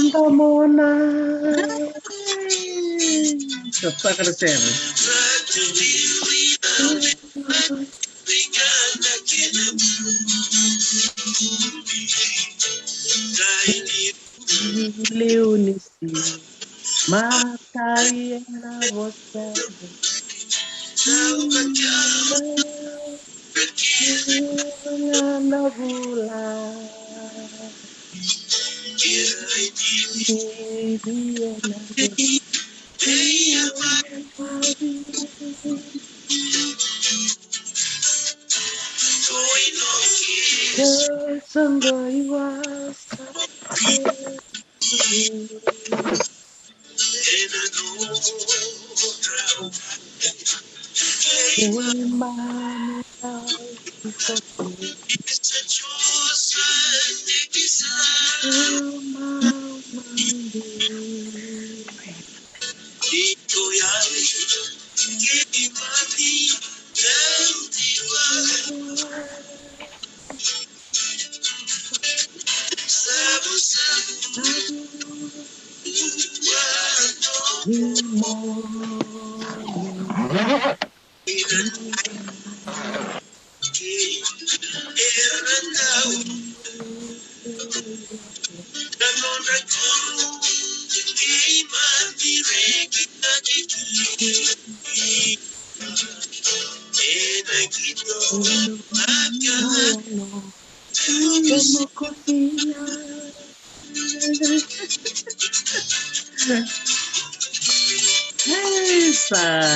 Andamona. Sasa kasema. Leonisi. Matai na você. Na bula.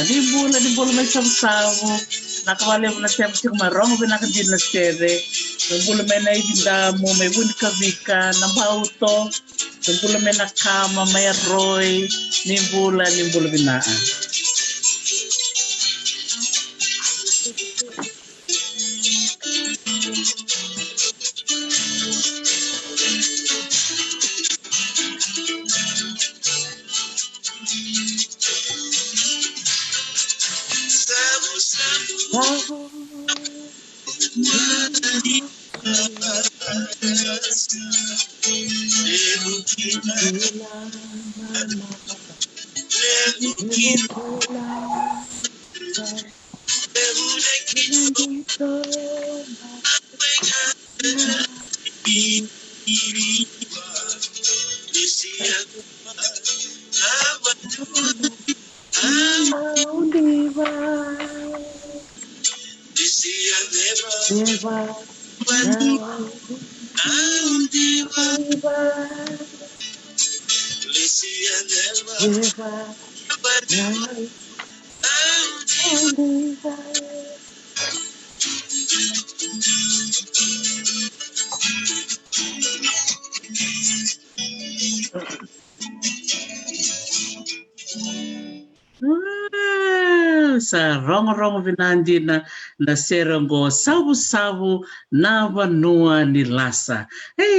Di bola may sabu-sabu. Nakawali mo na siya si kumarong binakadin na sere. Yung bola may naibinda mo, may bunika bika, ng bauto. Yung bola may nakama, may roy, ni bola binaan. Sa rongo-rongo binandi na serongo sabu-sabu na vanua ni lasa.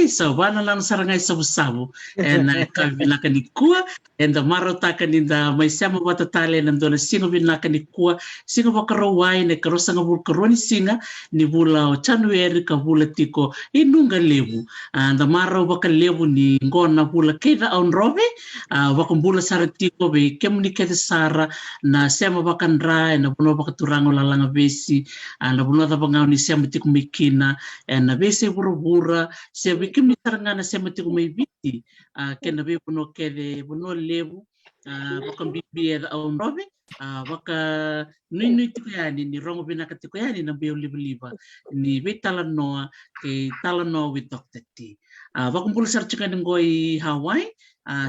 Sa wana lang sarangay sabu-sabu. And kabinaka ni kuwa. And the marotaka ni da may sama batatale nandun na singo binaka ni kuwa. Singo bakaraway na karosa nga bulkaroni singa ni bula o January ka bula tiko inunga lebu. And the maraw baka lebu ni ngona bula keda on robe. Wakang bula sara tiko be kemunikete sara na sema bakandra na buno bakaturango lalanga besi na buno ta bangau ni sema tiku mikina na besi buru-bura se bikim ni taranga na sema tiku biti kena be buno kede buno lebu bakam bibi on robe baka nui tiku yani ni rongo binaka tiku yani na be liba ni be talanoa ke talanoa with Dr. T bakam bulu sar chika ngoi Hawaii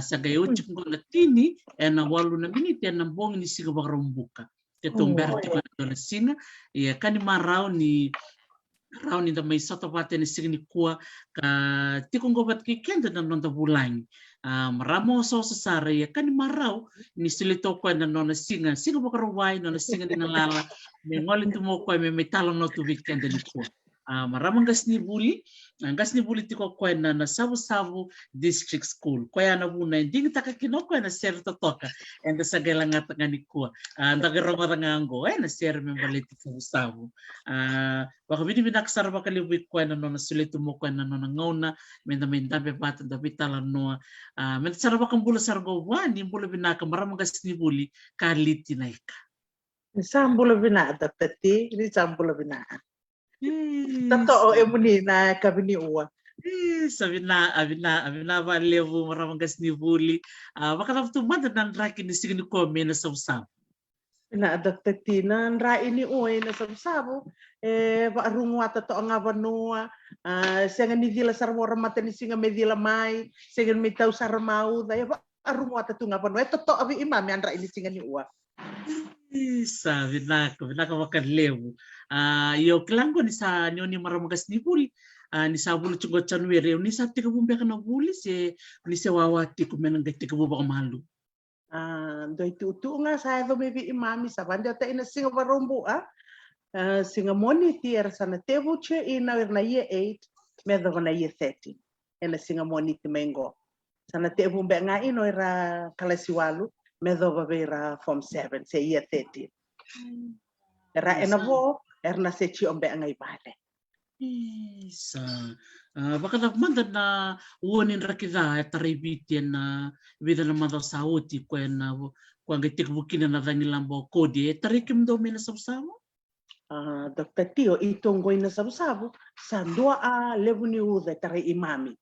sa gayo chika na tini na walu na minute na bong ni siga bakarumbuka ketong berti ko na singa ya kani marau ni da may sota pate ni siga ni kuwa ka tikong gobat ki kenda na nonta bulang maramo so sa sara ya kani marau ni silito ko na nona singa bakarawai nona singa ni nalala me ngoli tumo ko me talong no tu weekend ni kuwa maramang gas ni buli tiko ko na sabu-sabu district school ko ya na buna ding takakino ko na ser totoka and sa galanga tangani ko ndagarong-rangango na ser membaliti sabu-sabu baka binaksar ba kalibit ko na no nasulitu mo ko na no ngona menda be bata da bitala no men saraba kang bula sargo wani bula binaka maramang gas ni buli kaliti na ika Sambula bina tati ni sambula bina. Tato muni na kabini uwa. Sabi na levo maramang gas ni buli baka na tumanda nan raki ni signi ko me na sabu-sabu Na tati na ra ini uwa na sabu-sabu ba rungu tato nga banua senga ni dila sarwara mata ni singa me dila mai senga mi tau sarmau da ba rungu tato nga banua tato abi imam yan ra ini singa ni uwa. Sabi na makan levo yo kelango ni sa ni maramang gas ni buli ni sa bulu chungo chanwere ni sa tika bumbe kana buli ni se wawati ko menang tika bumba malu Doi tu nga sa do maybe imami sa banda ta ina singa barombo singa moni tier sana tebu che ina na year 8 medo na year 13 ina singa moni ti mengo sana tebu mbe nga ino era kalasiwalu medo ba vera form 7 se year 13 era ena bo erna se chi ombe nga ibale sa baka na manda na uonin rakida taribitian na vida na manda sauti ko na ko ang itik bukina na lambo kodi tarikim do mena sabu-sabu Dr. Tio itongoy na sabu-sabu sa dua lebu ni uda tari imami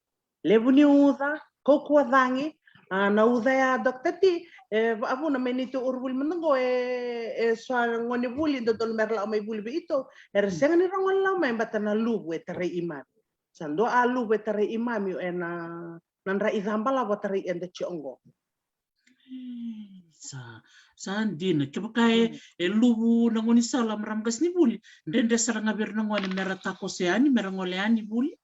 lebu ni uda kokwa dangi na uda ya Dr. T abu na menito urbul menengo so ngoni buli dodol merla may buli ito senga ni rangon la may batana lubu tari imami sa dua lubu tari imami nan ra izambala wa tari ende chongo sa andina kebakae lubu nangoni sala maramgas ni buli ndende saranga ber nangoni mera takoseani mera ngoleani buli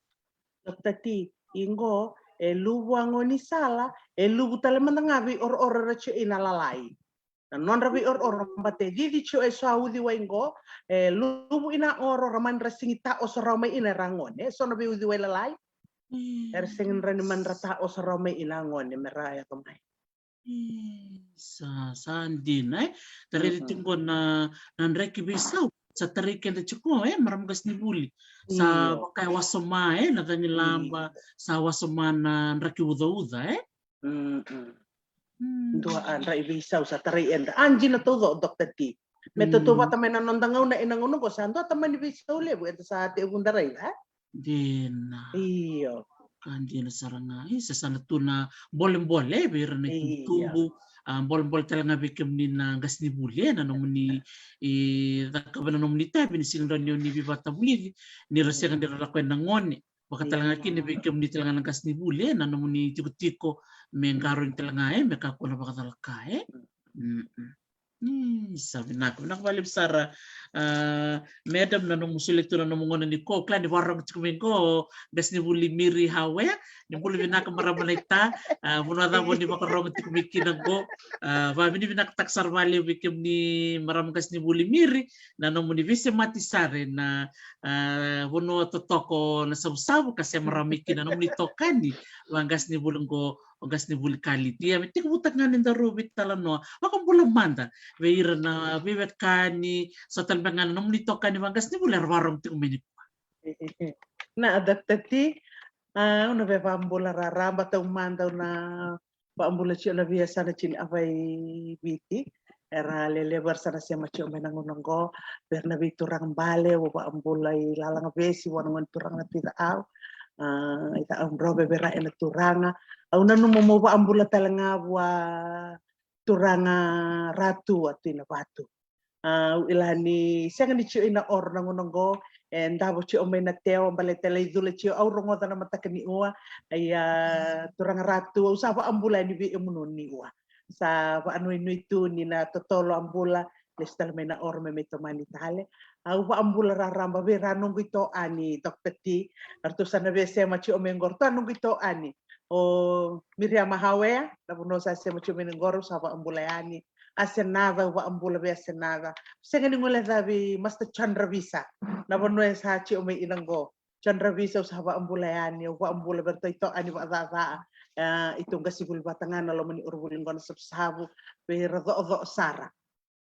Dr. T ingo lubu angoni sala lubu tale mandangabi or racho inalalai non rabi or mbate di cho saudi waingo lubu ina oro raman rasingita o sarama ina rangon so nabi udi walalai singin rani man rata o sarama ina ngon meraya kamay sa andina tari tinggo na nanreki bisau sa tariken de chuko maramgas ni buli sa kay wasoma na lamba sa wasoma na raki uda dua ra ibisau sa tari enda anji na todo Dr. T metoto ba tamen na nondangaw na inanguno ko santo tamen ibisau lebu ito sa ate undaray din iyo kanji na saranga sa sana tuna bolem-bole bir na tubo bol-bol talaga bikim ni na gas ni buli na nomuni kabana nomuni tabi ni singra ni bibata buli ni rasenga ni rakwen na ngone baka talaga kini bikim ni talaga ng gas ni buli na nomuni tiko-tiko mengaro ni talaga mekako na baka talaga sabi na ko nakbalib sara madam na nung musulit na nung mga ni ko klan di warang tikumin ko gas ni buli miri hawe ni buli binaka maramanita muna da mo ni makarong tikumikin ko babi ni binaktak sarvali bikim ni maram gas ni buli miri na nung ni vise matisare na buno totoko na sabu-sabu kasi maramikin na nung ni tokani wang gas ni bulong ko gas ni buli kali dia metik butak nganin da rubit talano makam bulang manda veira na bibet kani sa talbangan nung nito kani gas ni buli warong tikumin na adaptati una be pambula raramba tau manda na pambula ci na biasa na cini avai biti era lele bersana siya macio menangunonggo berna biturang bale wa pambula lalang besi wanangon turang na tita au ita ambrobe bera ena turanga au nanu mo pa ambula talanga wa turanga ratu at ina batu ilani siya ni cio ina or nangunonggo ndabo cio may na teo baletela idula cio au rongo na matakani uwa ay turanga ratu usapa ambula ni bi imunun ni uwa sa paano inuito ni na totolo ambula lestal may na or may tomani tale au pa ambula raramba be ranong ito ani Dr. T arto sa na bese machi omengor to anong ito ani o Miriam Hawe na puno sa se machi omengor sa pa ambula yani asenada wa ambula be asenada senga ni ngole dabi Master Chandra Visa na bono sa chi o may inanggo Chandra Visa sa wa ambula yani wa ambula berto ito ani wa za itong gasibul batangan na lomani urbulin kono sa sabu be rado sara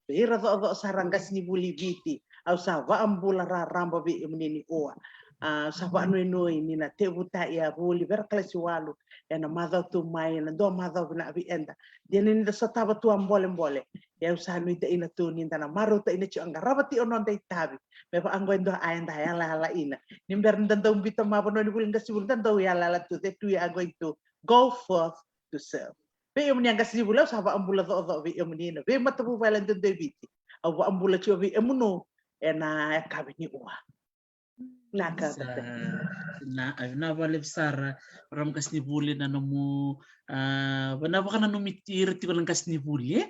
Pera do sarangas ni buli viti au sa wa ambula ra ramba bi imnini oa sa wa no ni na te buta ya buli ber klasi walu ena madha tu mai na do madha na bi enda dia ni da sata tu ambole ya usa no ita ina tu ni na maru ta ina ci angarabati onon dai tabi me pa anggo ndo aenda ya la ina nimber ndanda umbita mabano ni buli ngasi buli ndanda ya la tu te tu ya going to go forth to serve Be yang kasi bula sa ba ambula do be menina be matabu balan den debiti aw ambula ci be emuno ena kabini uwa naka na bale sara ram kasni buli na nomu bana baka na numitir ti ko lang kasni buli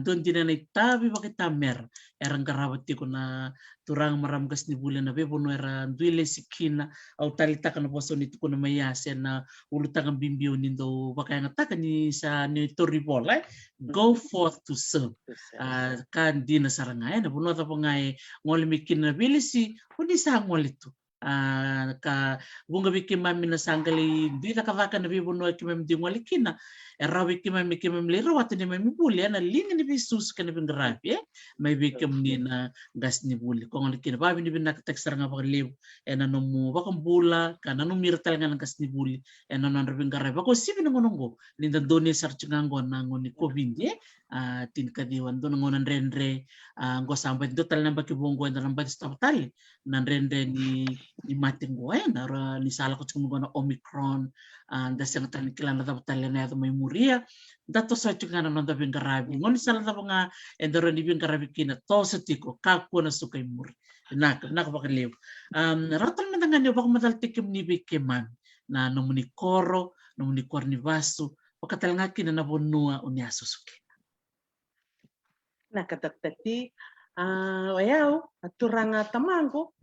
don din na itabi bakit tamer erang karabat ti ko na turang maram kasni buli na be bono era duile sikina au talita kana poso ni ko na mayase na ulutang bimbio nindo baka nga taka ni sa ni toribola go forth to serve kan din na sarangay na bono ta pangay ngol mikin na bilisi uni sa ngol ito ka bunga biki mami na sanggali di na kavaka na bibo no kimem di ngalikina erawi kimem lero watu ni mami buli na linga ni bisus ka na bingrabi may bikem ni na gas ni buli ko ngalikina babi ni binak teksar nga pakaliw na nomu bakam bula ka na numirtal nga ng gas ni buli na non bingrabi ko sibi na ngonongo linda doni sarchingango na ngoni ko bindi tin kadiwan do ngonan rendre ngo sampai do tal namba kibongo na namba stop tali nan rendre ni mating ko na ni sala ko tsumo na Omicron da sang tan kilana da tali na may muria dato sa tsunga na da bingarabi ngon sala da nga endoro ni bingarabi kina to sa tiko kako na sukay muri nak bakaliw ratal na nga bak madal tikim ni bikeman na nomuni koro nomuni kornivasu pakatal nga kina na bonua unya susuki nakadaktati wayaw aturanga tamango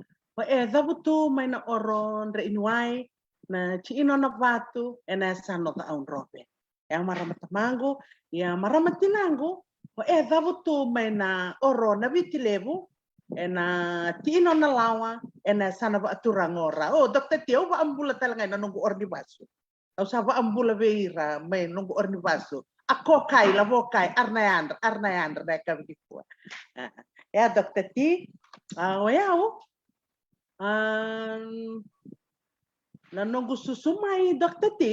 dabutu may na oron re inuay na chiino na batu ena sano ta aun robe yang maramat tamango ya maramat tinango dabutu may na oron na bitilebu ena chiino na lawa ena sana ba aturanga ora dokter tio ba ambula talaga na nunggu ordi basu au sa ba ambula beira may nunggu ordi basu ako kay labo kay arnayandra na kabikwa ya dokter ti wayaw nanonggu susu mai dokter ti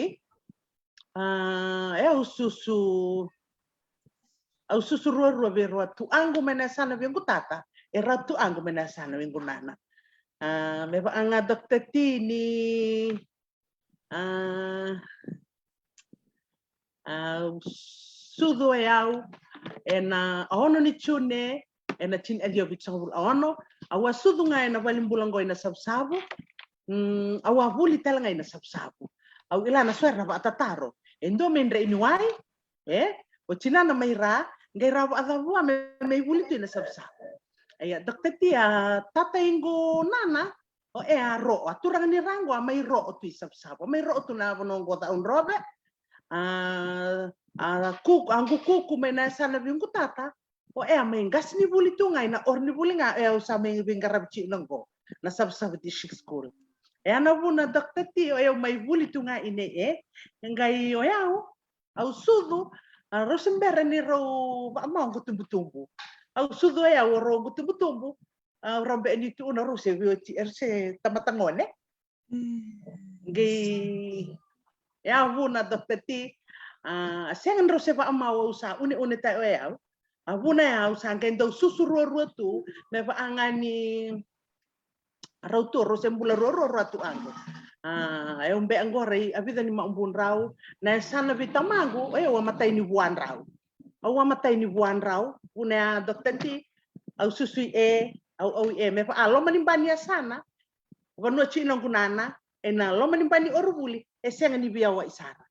susu ruwa berwa tu anggu menasana bingu tata era tu anggu menasana bingu nana me ba anga dokter ti ni sudo yau ena ono ni chune ena chin elio bitsangul ono awa sudo nga ena balimbulang go ena sabsabu awa huli talanga ena sabsabu aw ila na swerna ba tataro endo mendre inuai o china na mayra ngai rawa adawa may huli ina sabsabu aya dokter tia tata ingo nana ro aturang ni rango may ro tu sabsabu may ro tu na bonongo ta un robe angku kuku mena sana bingu tata may gas ni buli tu ngai na or ni buli nga sa may bingarab chi nanggo na sabsab di school na buna dokter ti may buli tu nga ine ngai au sudu rosember ni ro amang gutumbu au sudu ro gutumbu rambe ni tu na rose erse tamatangone ngai buna dokter ti sengan rose pa amaw sa uni tayo abuna sa kendo susuro tu me pa angani rauto rose mbula roro ratu ango umbe angore abida ni maumbun raw na sana vitamago wa matay ni buwan raw una dokter ti au susui au me pa alo manimbania sana wano chino kunana ena lo manimbani orubuli sengan ni biawa isara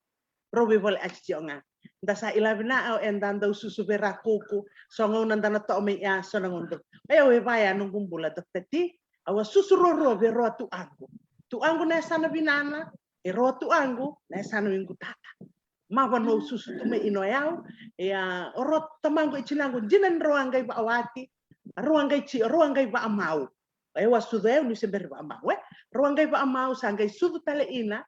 robe bol accionga ndasa ilabina endanda susu berakuku songo nandana to me sonangondo we baya nungumbula dokter ti awa susu ro bero tu angu na sana binana ro tu angu na sana wingu tata mawano susu tume inoyao ya orot tamango ichilango jinan roangai ba awati roangai ba amau ai wasude nu sember ba amau roangai ba amau sangai sudu tale ina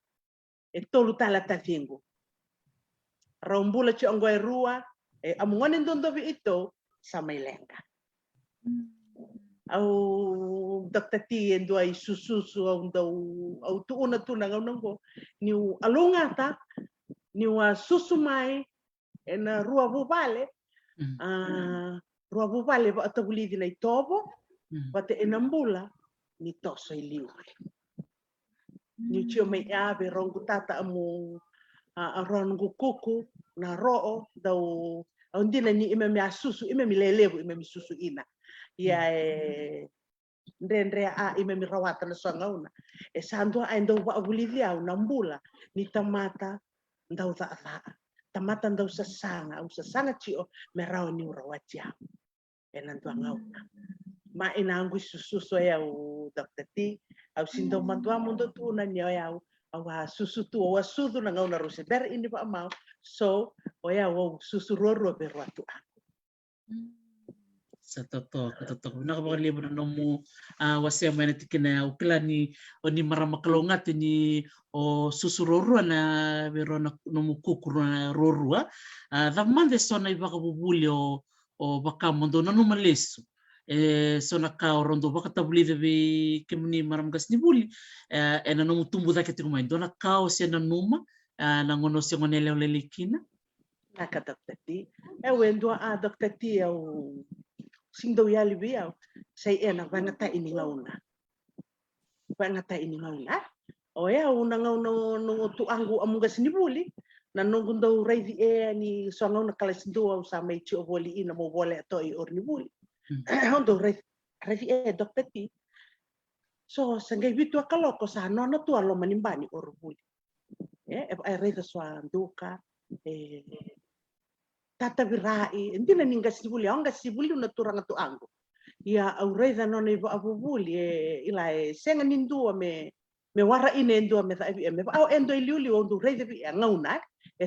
e tolu tala tafingo rombula ci ongoy rua e amungone ndondo bi ito sa mailenga au daktati endo ai sususu au tuuna tuna ngongo niu alungata niu susu mai ena rua bubale rua bubale ba atabuli dinai tobo bate enambula ni toso iliu ni cio mai ave rongu tata amu rongu kuku na roo dau ondina ni imemi susu imemi lelebu imemi susu ina ia ndendre imemi rawata na songauna sando ando ba bulidia una mbula ni tamata ndau tamata ndau sasanga cio merao ni urawatia enantua ngauna ma inangu susu ya u daktati au sindo mandua mundo tu na nyoya au susu tu wa sudu na ngauna ruse ber ini pa mau so oya wo susu roro berwatu aku sa totoo nakapakalibo na mo wasya may natikina ukila ni oni maramakalongat ni o susurorua na bero na nomukukuru na rorua dhamande sona ibaka bubuli o baka mondo na numalesu sona ka rondo baka tabulida be kemni maramgas ni buli na nomutumbu dake tikumai dona ka o sia na numa na ngono sia ngonele lelikina nakadaktati wendo daktati au sindo yali biau sai ena vangata ini ngauna o ya una ngauno no tu angu amunga sinibuli na nongundo reidi ni songa na kalesindo au sa mai chi oboli ina mo bole to I ornibuli hondo reidi doktati so sangai bitu akaloko sa nona tu alo manimbani orbuli ai reida so anduka tata virai ndina ninga sibuli anga sibuli una turanga tu angu ia aureza no nei abu buli ila senga nindu me wara ine ndu me ta me au endo iliuli ondu reza bi ngauna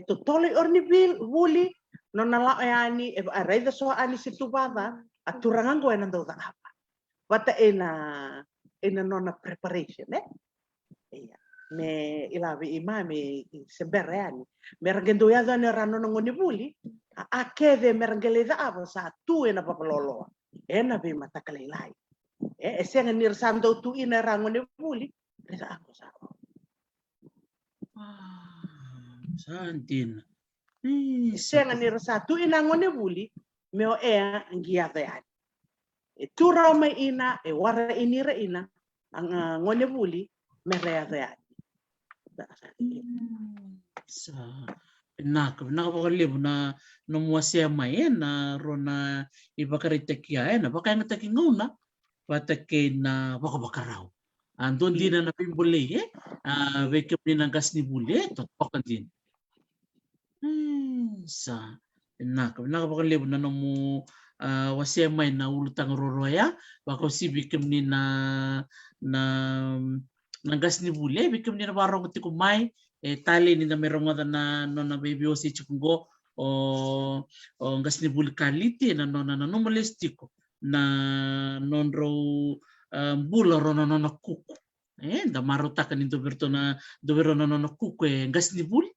to tole orni buli no na la ani reza so ani situ baba aturanga ngo ena ndo apa wata ena nona preparation iya me ila bi imame sembereani mergendo ya zane rano ngoni buli akeve mergeleza aba sa tu ena papalolo ena be matakalelai senga nir sando tu ina rangone buli reza ako sa santin senga nir sa tu ina ngone buli meo ngia vean tu rama ina wara inira ina ngone buli merea vean sa nakapakalibo na nomuasya mai na rona ibakaritakia na baka nga takinguna patake na bakabakarao andon din na pimbuli veke ni gas ni buli totokan din sa nakapakalibo na nomu wasya mai na ulutang roroya baka sibikem ni na gas ni buli bikem ni na barong tikumai tali ni na merong na nona baby o si chukungo o ngas ni buli kaliti na nona molestiko na nonro bula rona nona kuku da marutakan into berto na dovero na nona kuku ngas ni buli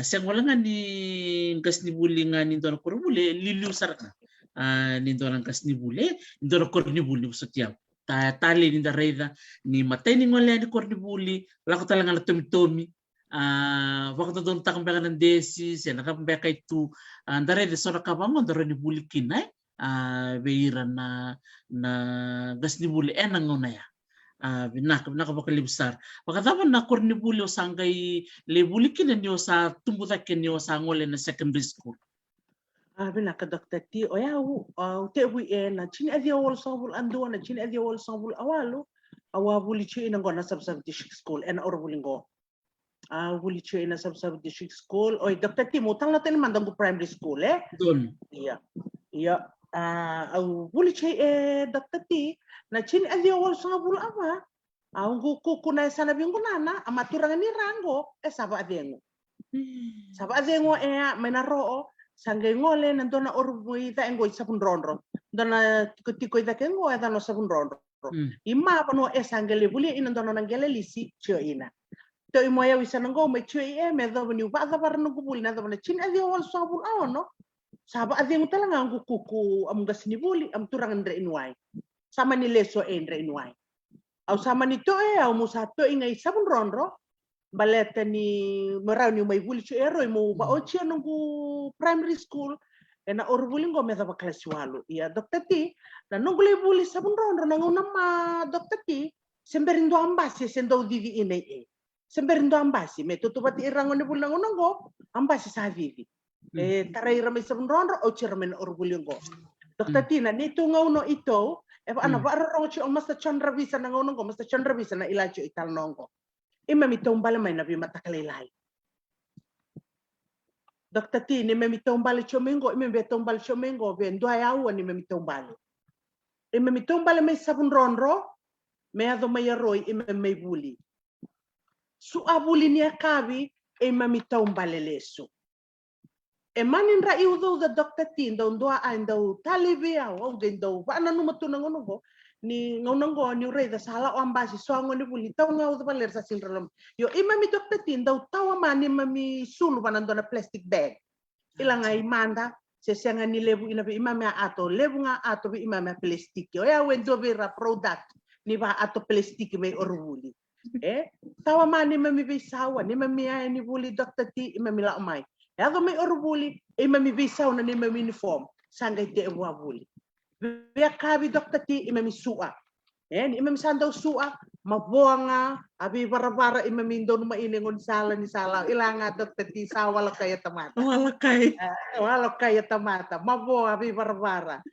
siang wala nga ni ngas ni buli nga ni dona kurbuli liliu saraka ni dona ngas ni buli ni dona korni buli usatiaw tali ni da reida ni matay ni ngole ni korni buli lako talaga na tomi waktu don takang beka ng desi siya nakambeka itu andare de sora kabamo andare ni bulikin beira na gas ni buli nangona ya nakabakali besar wakataman na kor ni buli o sangay le bulikin niyo sa tumbudakin niyo sa ngole na secondary school binakadaktati te wi na chini adia wol sambul ando na chini adia wol sambul awalo awabuli chi inangona sab district school and orbulingo wuli che ina sab district school oi daktati mo tang natin mandang ko primary school don iya wuli che daktati na chin adio wal sangabul awa ang kuku na sana bingunana amaturang ni rango saba adengo Saba ade ngo menaro sange ngole nandona orui ta ngo sabun ronro. Dona tiko ita kengo eta no sabun ronro. Ima pano sange le buli ina dona nangele lisi chio ina. To imo ya wisa nango me chio me do ni ba da bar no buli na do na chin ade wal sabun no. Saba ade ngo tala ngangu kuku am gasni buli am turang andre inwai. Sama ni leso andre inwai. Au sama ni to au musa to ingai sabun ronro. Baleta ni merau ni mai buli ero mo ba ochia nunggu primary school ena orbuli ngo me daba kelas walu ia dokter ti na nunggu le buli sabun ron na ngona ma dokter ti semberindo ambasi sendo vivi ine semberindo ambasi me tutu bati irango ni buli ngona ngo ambasi sa vivi tarai ramai sabun ron ochia ramai orbuli ngo dokter ti na ni tu ngono ito ana ba ro ochia masta chandra visa na ngono ngo masta chandra visa na ilacho ital nongo ima mitombale mai na bima takalelai. Dokter ti ni mitombale chomengo, ima mitombale chomengo, ben dua yawa ni mitombale. Ima mitombale mai sabun ronro, me ado mai aroi ima mai buli. Su abuli ni akabi, ima mitombale lesu. E manin ra iudo da dokter ti, ndau dua ndau talibi au ndau ba na numa tunangono ni ngonongo ni rei da sala o ambasi songo ni buli tau ngau da baler sa sindrom yo imami dokter tindau tawa mani mami sulu banandona plastic bag ilangai manda se senga ni lebu ina be imami ato lebu nga ato be imami plastic yo ya wendo vera product ni ba ato plastic me oruli tawa mani mami be sawa ni mami ay ni buli dokter ti imami la mai ya do me oruli imami be sawa ni mami uniform sanga te wa buli Bia kabi dokter ti imami su'a. Ni imami sandau su'a, mabuanga, abi bara-bara imami indo numa inengon sala ni sala. Ilanga dokter ti sa wala kaya tamata. Wala kaya tamata. Mabuanga abi bara-bara.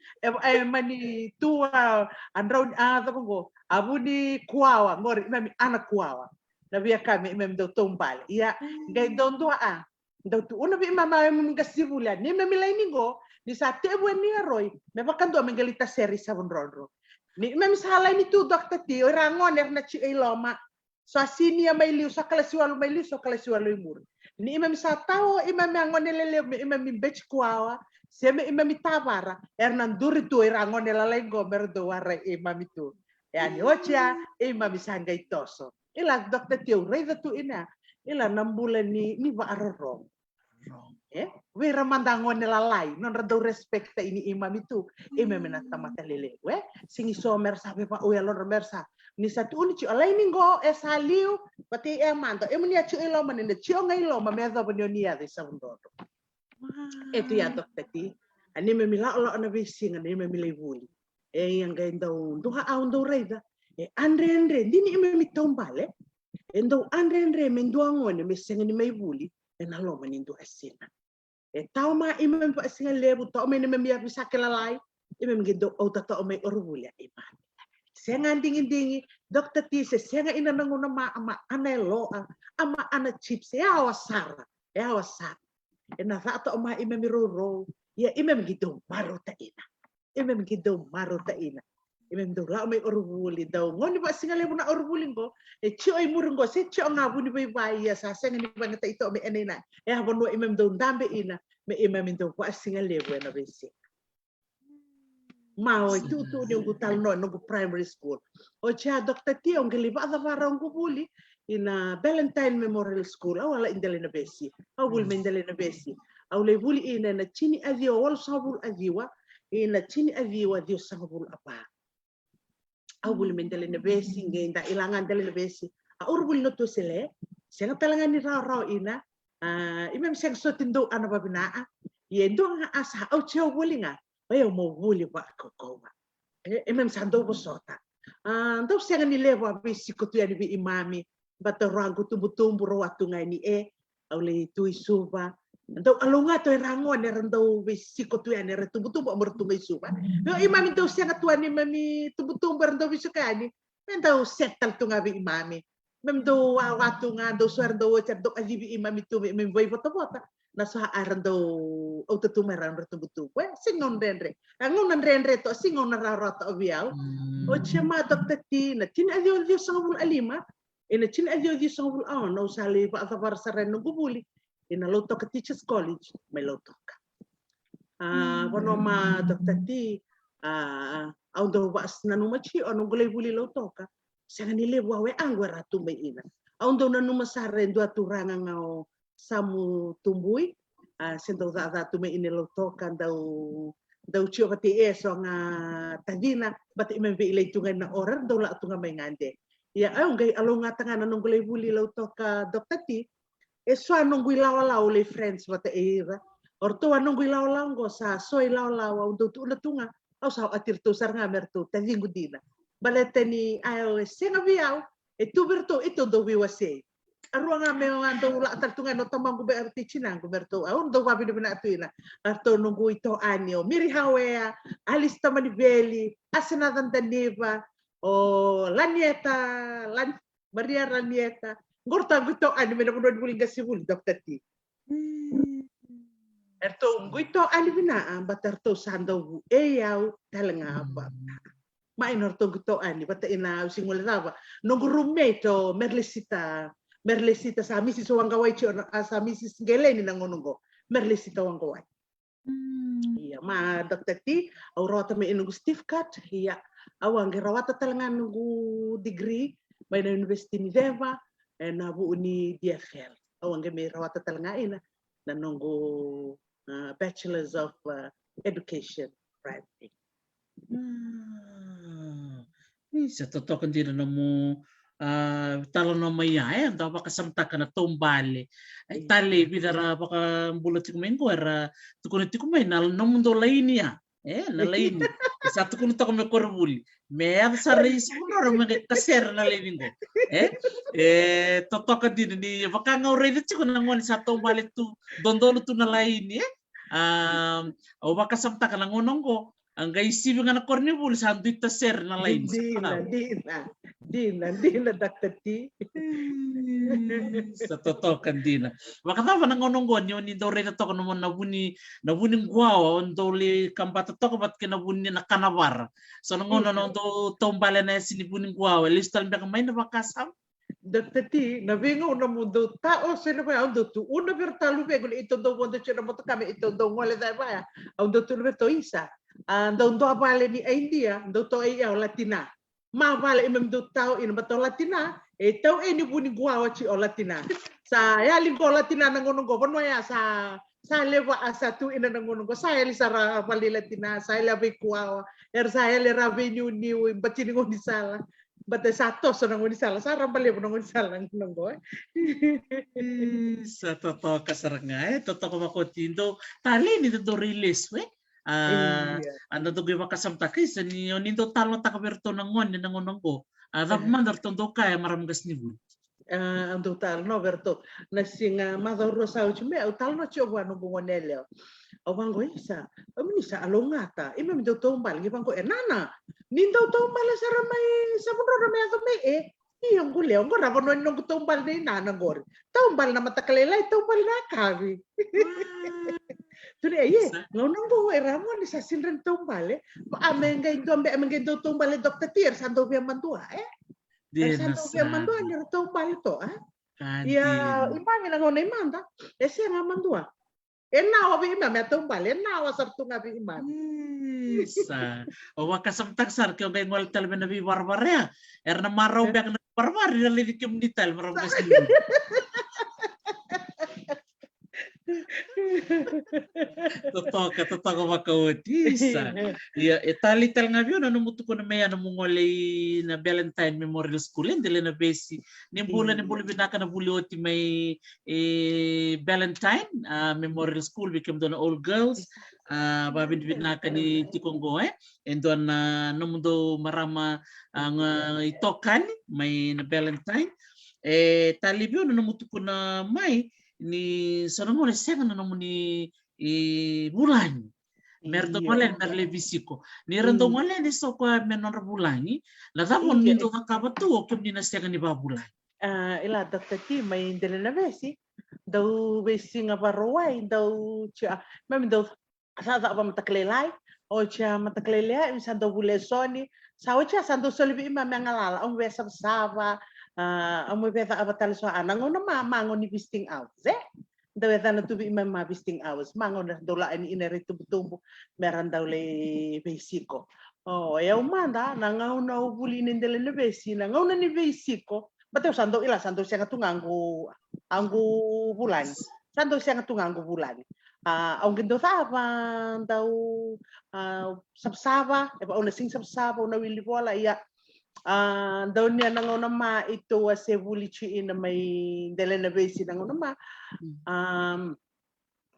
Mani tua andraw tapango. Abu ni kuawa, ngori imami anak kuawa. Nabia kami imami daw tumbal. Iya, gay don dua Daw tu una bi imama mungasibulan. Ni imami lainingo. Di sa tebu ni aroi me bakando mengelita seri sabun ronro ni mem sala ni tu dokter ti rangon na chi iloma so asini ya mai liu sakala siwalu mai liu sakala siwalu imur ni mem sa tao imam angon lele imam bech kuawa seme imam tabara ernan duri tu rangon la lengo merdo wara imam itu yani ocha imam sanga itoso ila dokter ti rei tu ina ila 6 bulan ni ba aroro Wera mandangon lalai non rado respecta ini imam itu imam menata mata lele singi somer sabe pa uya lor mersa ni satu uni ci alai ningo saliu pati mando munia ci ilo manene ci ngai lo ma mezo bonionia de sabundo itu ya dokter ti ani memila lo na visinga ni memilai buli yang gai ndau duha ndo reida andre dini imam tombale ndo andre menduangone mesenga ni mai buli na lo manindo asina tau ma imam pa singa lebu tau me imam ya bisa kelalai imam gido o tato me orbulia imam senga dingi dokter ti se senga ina nanguna ma ama anelo ama ana chips ya wasara ena tato ma imam roro ya imam gido marota ina imam do la me orbuli do ngoni pa singa lebu na orbuli go chi oi murungo se chi ngabu ni bai ya sa senga ni bangata ito me enena bono imam do ndambe ina me imam do pa singa lebu na besi mau itu tu yang gutal no primary school o cha dokter ti on geliba da varang buli ina Valentine Memorial School wala indele na besi bul mendele na besi le buli ina na chini adio wal sabul adiwa ina chini adiwa dio sabul apa bul mendele na besi ngenda ilangan dele na besi urbul no to sele senga talangan ni raw ina imam seng sotindo ana babinaa yendo nga asa au cheo bulinga bayo mo buli ba ko imam sando bosota ndo senga ni lewa bisi ko tu bi imami batarangu tumbu ro ngai ni le tu isuba ndo alunga to rangon ndo bisi ko tu ani tumbu mertungai suba yo imami ndo senga tu ani mami tumbu ndo bisi kani ndo setal tu ngabi imami memdo watu nga do suardo cerdo ajibi imami tu me voi bota na sa arando auto tu meran bertubutu singon renre angon renre to singon na rarata obiao o chama dokter ti na tin adio dio sangul alima ina tin adio dio sangul no sali pa atar saren no buli ina lotoka Teachers College may lotoka. Panoma Dr. T au do was nanuma chi o nungulay buli lotoka sanga nile wawe angwe ratu may ina. Au do nanuma sarendo aturanga ngao samu tumbui sendo da tu may ina lotoka daw chio kati eso nga tagina bat imembe ilay tungan na orar daw la tunga may ngande. Ya au gay alo nga tanga nungulay buli lotoka Dr. T eso anong ilaw le friends bata era orto anong ilaw go sa soy ilaw do tu na tunga au sa atirto sar nga merto talingo dina balete ni ayo senga biaw e tu berto ito do wiwase arua nga me ando la tartunga no tamang be arti chinang berto au do babi de na tuina arto nungu ito anio miri hawea alista manibeli asena tantaneva o lanieta Maria Ranieta ngorta gusto ani me no buling gasibul Dr. T erto guito ani bina baterto sando eyaw talanga apa mai norto guito ani bata ina singul raba no roommate merlesita sa misis wangawai chi sa misis geleni nangonongo merlesita wangawai iya ma Dr. T aurota me inungu Steve Cut iya awang rawata talanga nungu degree by the University ni Deva na bu uni DFL awang me rawata talanga ina nanongo Bachelors of Education Private. Sa totoo hindi na mo talo na maya daw baka samta ka na tumbali ay tali bidara baka bulot ko mengo era tukun ti ko may nal no mundo lain ya na lain sa tukun to ko me korbuli me ab sa ris mo ro me kaser na living ko totoo ka din ni baka ngawre ti ko na ngon sa tumbali tu dondolo tu na lain o baka samta ka lang unong ko ang gaisibi nga na kornibul sa andit ta ser na lain Dina Dr. T sa totoo kan dina baka tama nang unong ko nyo ni dore na to kano mo nabuni guawa on dole kambata to ko bat kinabuni na kanawar so nang unong no to tombale na sinibuning guawa listal ba kamay na bakasam Dr. T, nabingo na mundo tao sila ba ang do tu una bertalu be ito do mo do chino mo to kami ito do ngole da ba ang do tu beto isa do abale ni India do to ay Latina ma vale imem do tao in bato Latina ito ni buni guawa chi o Latina sa ya limpo Latina nangonong go no ya sa lewa asa tu ina nangonong go sa ya lisara vale Latina sa ya be guawa sa ya le revenue ni batini ngo ni sala bate sato sa nangon sala sa rambali mo nangon sala nanggo sa totoo ka sarangay totoo ko makotindo tali ni to release we ano to giwa kasamta kay sa nindo talo ta kaberto nangon ni nangon ko adap mandar tondo kay maramgas ni bul ando tal no berto na singa madoro sa uchme o tal no chowa no bongonelio o bango isa o minisa alongata imem do tombal gi bango enana nindo tombal sa ramay sa bunro ramay to me iyong guleo ngo ra no no tombal ni nana gor tombal na matakalelay tombal na kabi tuli aye ngonong go era mo ni sa sinren tombal amengay do tombal Dr. Tier sando biya mandua Santo que mandó a nirto palito, ya imami na ngone manda, ese nga mandua. Enawa bi imam atong bal, enawa sarto nga bi imam. Sa o wakasamtak sar kyo gay ngol talbe na bi barbarya. Na maraw bag na barbar na lidikim ni tal maraw kasi. Totoo makawatisa. Ya italital nga biyo ano muto ko na may ano mongolay na Valentine Memorial School dili na basi. Nimbula binaka na bulioti may Valentine Memorial School became doon all girls. Babin binaka ni Tikonggo and doon no mundo marama ang itokan may na Valentine. Talibyo no muto ko na may ni sono sega no ni bulan merto malen darle visiko ni rando malen ni soko menor bulani la damon ni do kabato o kem ni na sega ni babulan ila Dr. T may dele na besi daw besi nga barway daw cha mem daw sa ba mataklelay o cha mataklelay sa daw bulesoni sa cha sando solbi imam ngalala ang wesab sava ang may beta abatal so anang no mangon ni bisting out daw na tubi imam mabisting hours mango na dola ini ineri tumbu meran daw le besiko oh ya umanda nangaw na ubuli nindele le besi nangaw na ni besiko bateu sando ila sando siya nganggu bulan sando siya nganggu bulan ang gindo tapa daw sabsaba e ba ona sing sabsaba ona wili bola ya daw niya nangaw na ma ito se buli chi na may dele na besi nangaw na ma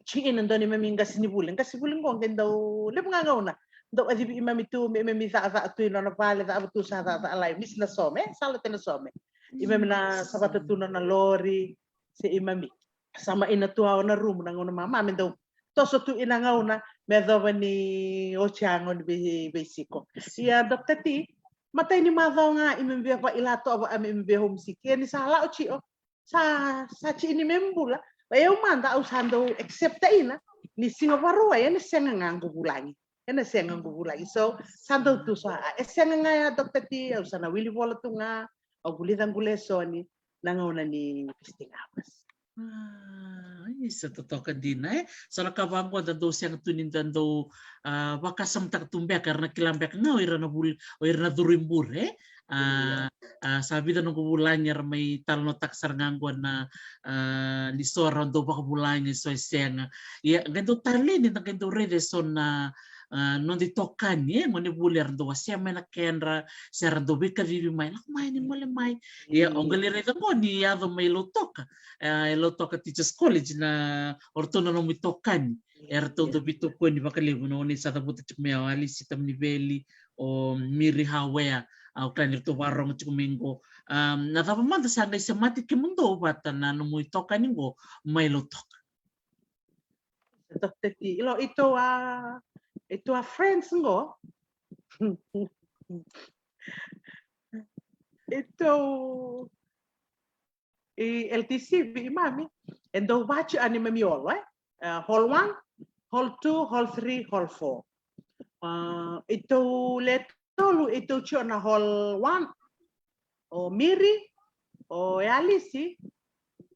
chiin ando ni maminga sinibuling kong gendo le mga ngauna do adibi imamitu me sa tu na pale da tu sa alay mis na some sala na some imam na sabat tu na lori si imami sama ina tu na room na ngona mama mendo toso tu ina ngauna me do ni ochangon besiko ya doktati matay ni madaw nga imam pa ilato aba imam home sick ni sala o chi sa chi ni membula eu manda usando except ina ni singaparua ya ni senga ngangu bulangi ena senga ngangu bulangi so sando tu sa senga nga dokter ti usana wili bola tu nga au bulidang bulesoni nangauna ni pistingapas isa totoka din so nakabangko da do siya tunin dando wakasam tak tumbe karena kilambek nga oira na durimbur sabi da nung bulanya may talno taksar ngangguan na ni sora do baka bulanya so siya ya gando tarlin na gando redeson na non ditokan ngone buler do siya may nakenra siya do bika vivi may ni mole may ya ongali reda ngoni ya do may lotoka teachers college na ortono no mitokan erto do bitoko ni bakalibu no ni sa tabuti chukmea ali sitam ni veli o miri hawea au kan itu warong chukumingo na tapa manda sanga semati ke mundo bata na no mitoka ningo may lotoka dokter ti ilo ito a friends ngo ito LTC bi mami endo bachi ani mami hall 1 hall 2 hall 3 hall 4 ito letolu ito cho na hall 1 o miri o alisi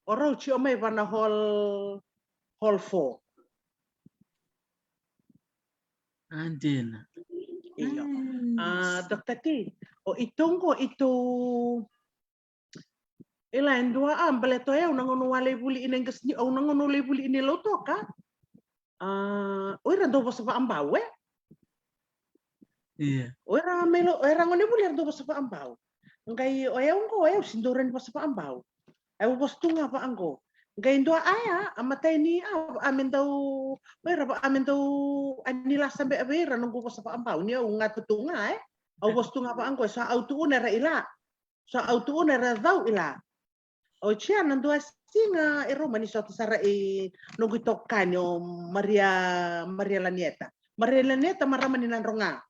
oro cho mai na hall 4 andin iyo dokter ti o itongo ito ila endua baleto ya nangono wale buli inenges ni o nangono le buli ini lotoka ora do bosa pa ambawe iya ora ngone buli do bosa pa ambau ngai o ya ngo ya sindoran bosa pa ambau ai bos tunga pa anggo ngai ndo aya amatay ni amen daw amen daw anila sambe abera nunggu bosa pa ambau ni unga tutunga au bos tunga pa anggo sa auto unera ila sa auto unera daw ila o chia nandua singa Roma ni suatu sara nunggu tokanyo Maria Lanieta marama ni nanronga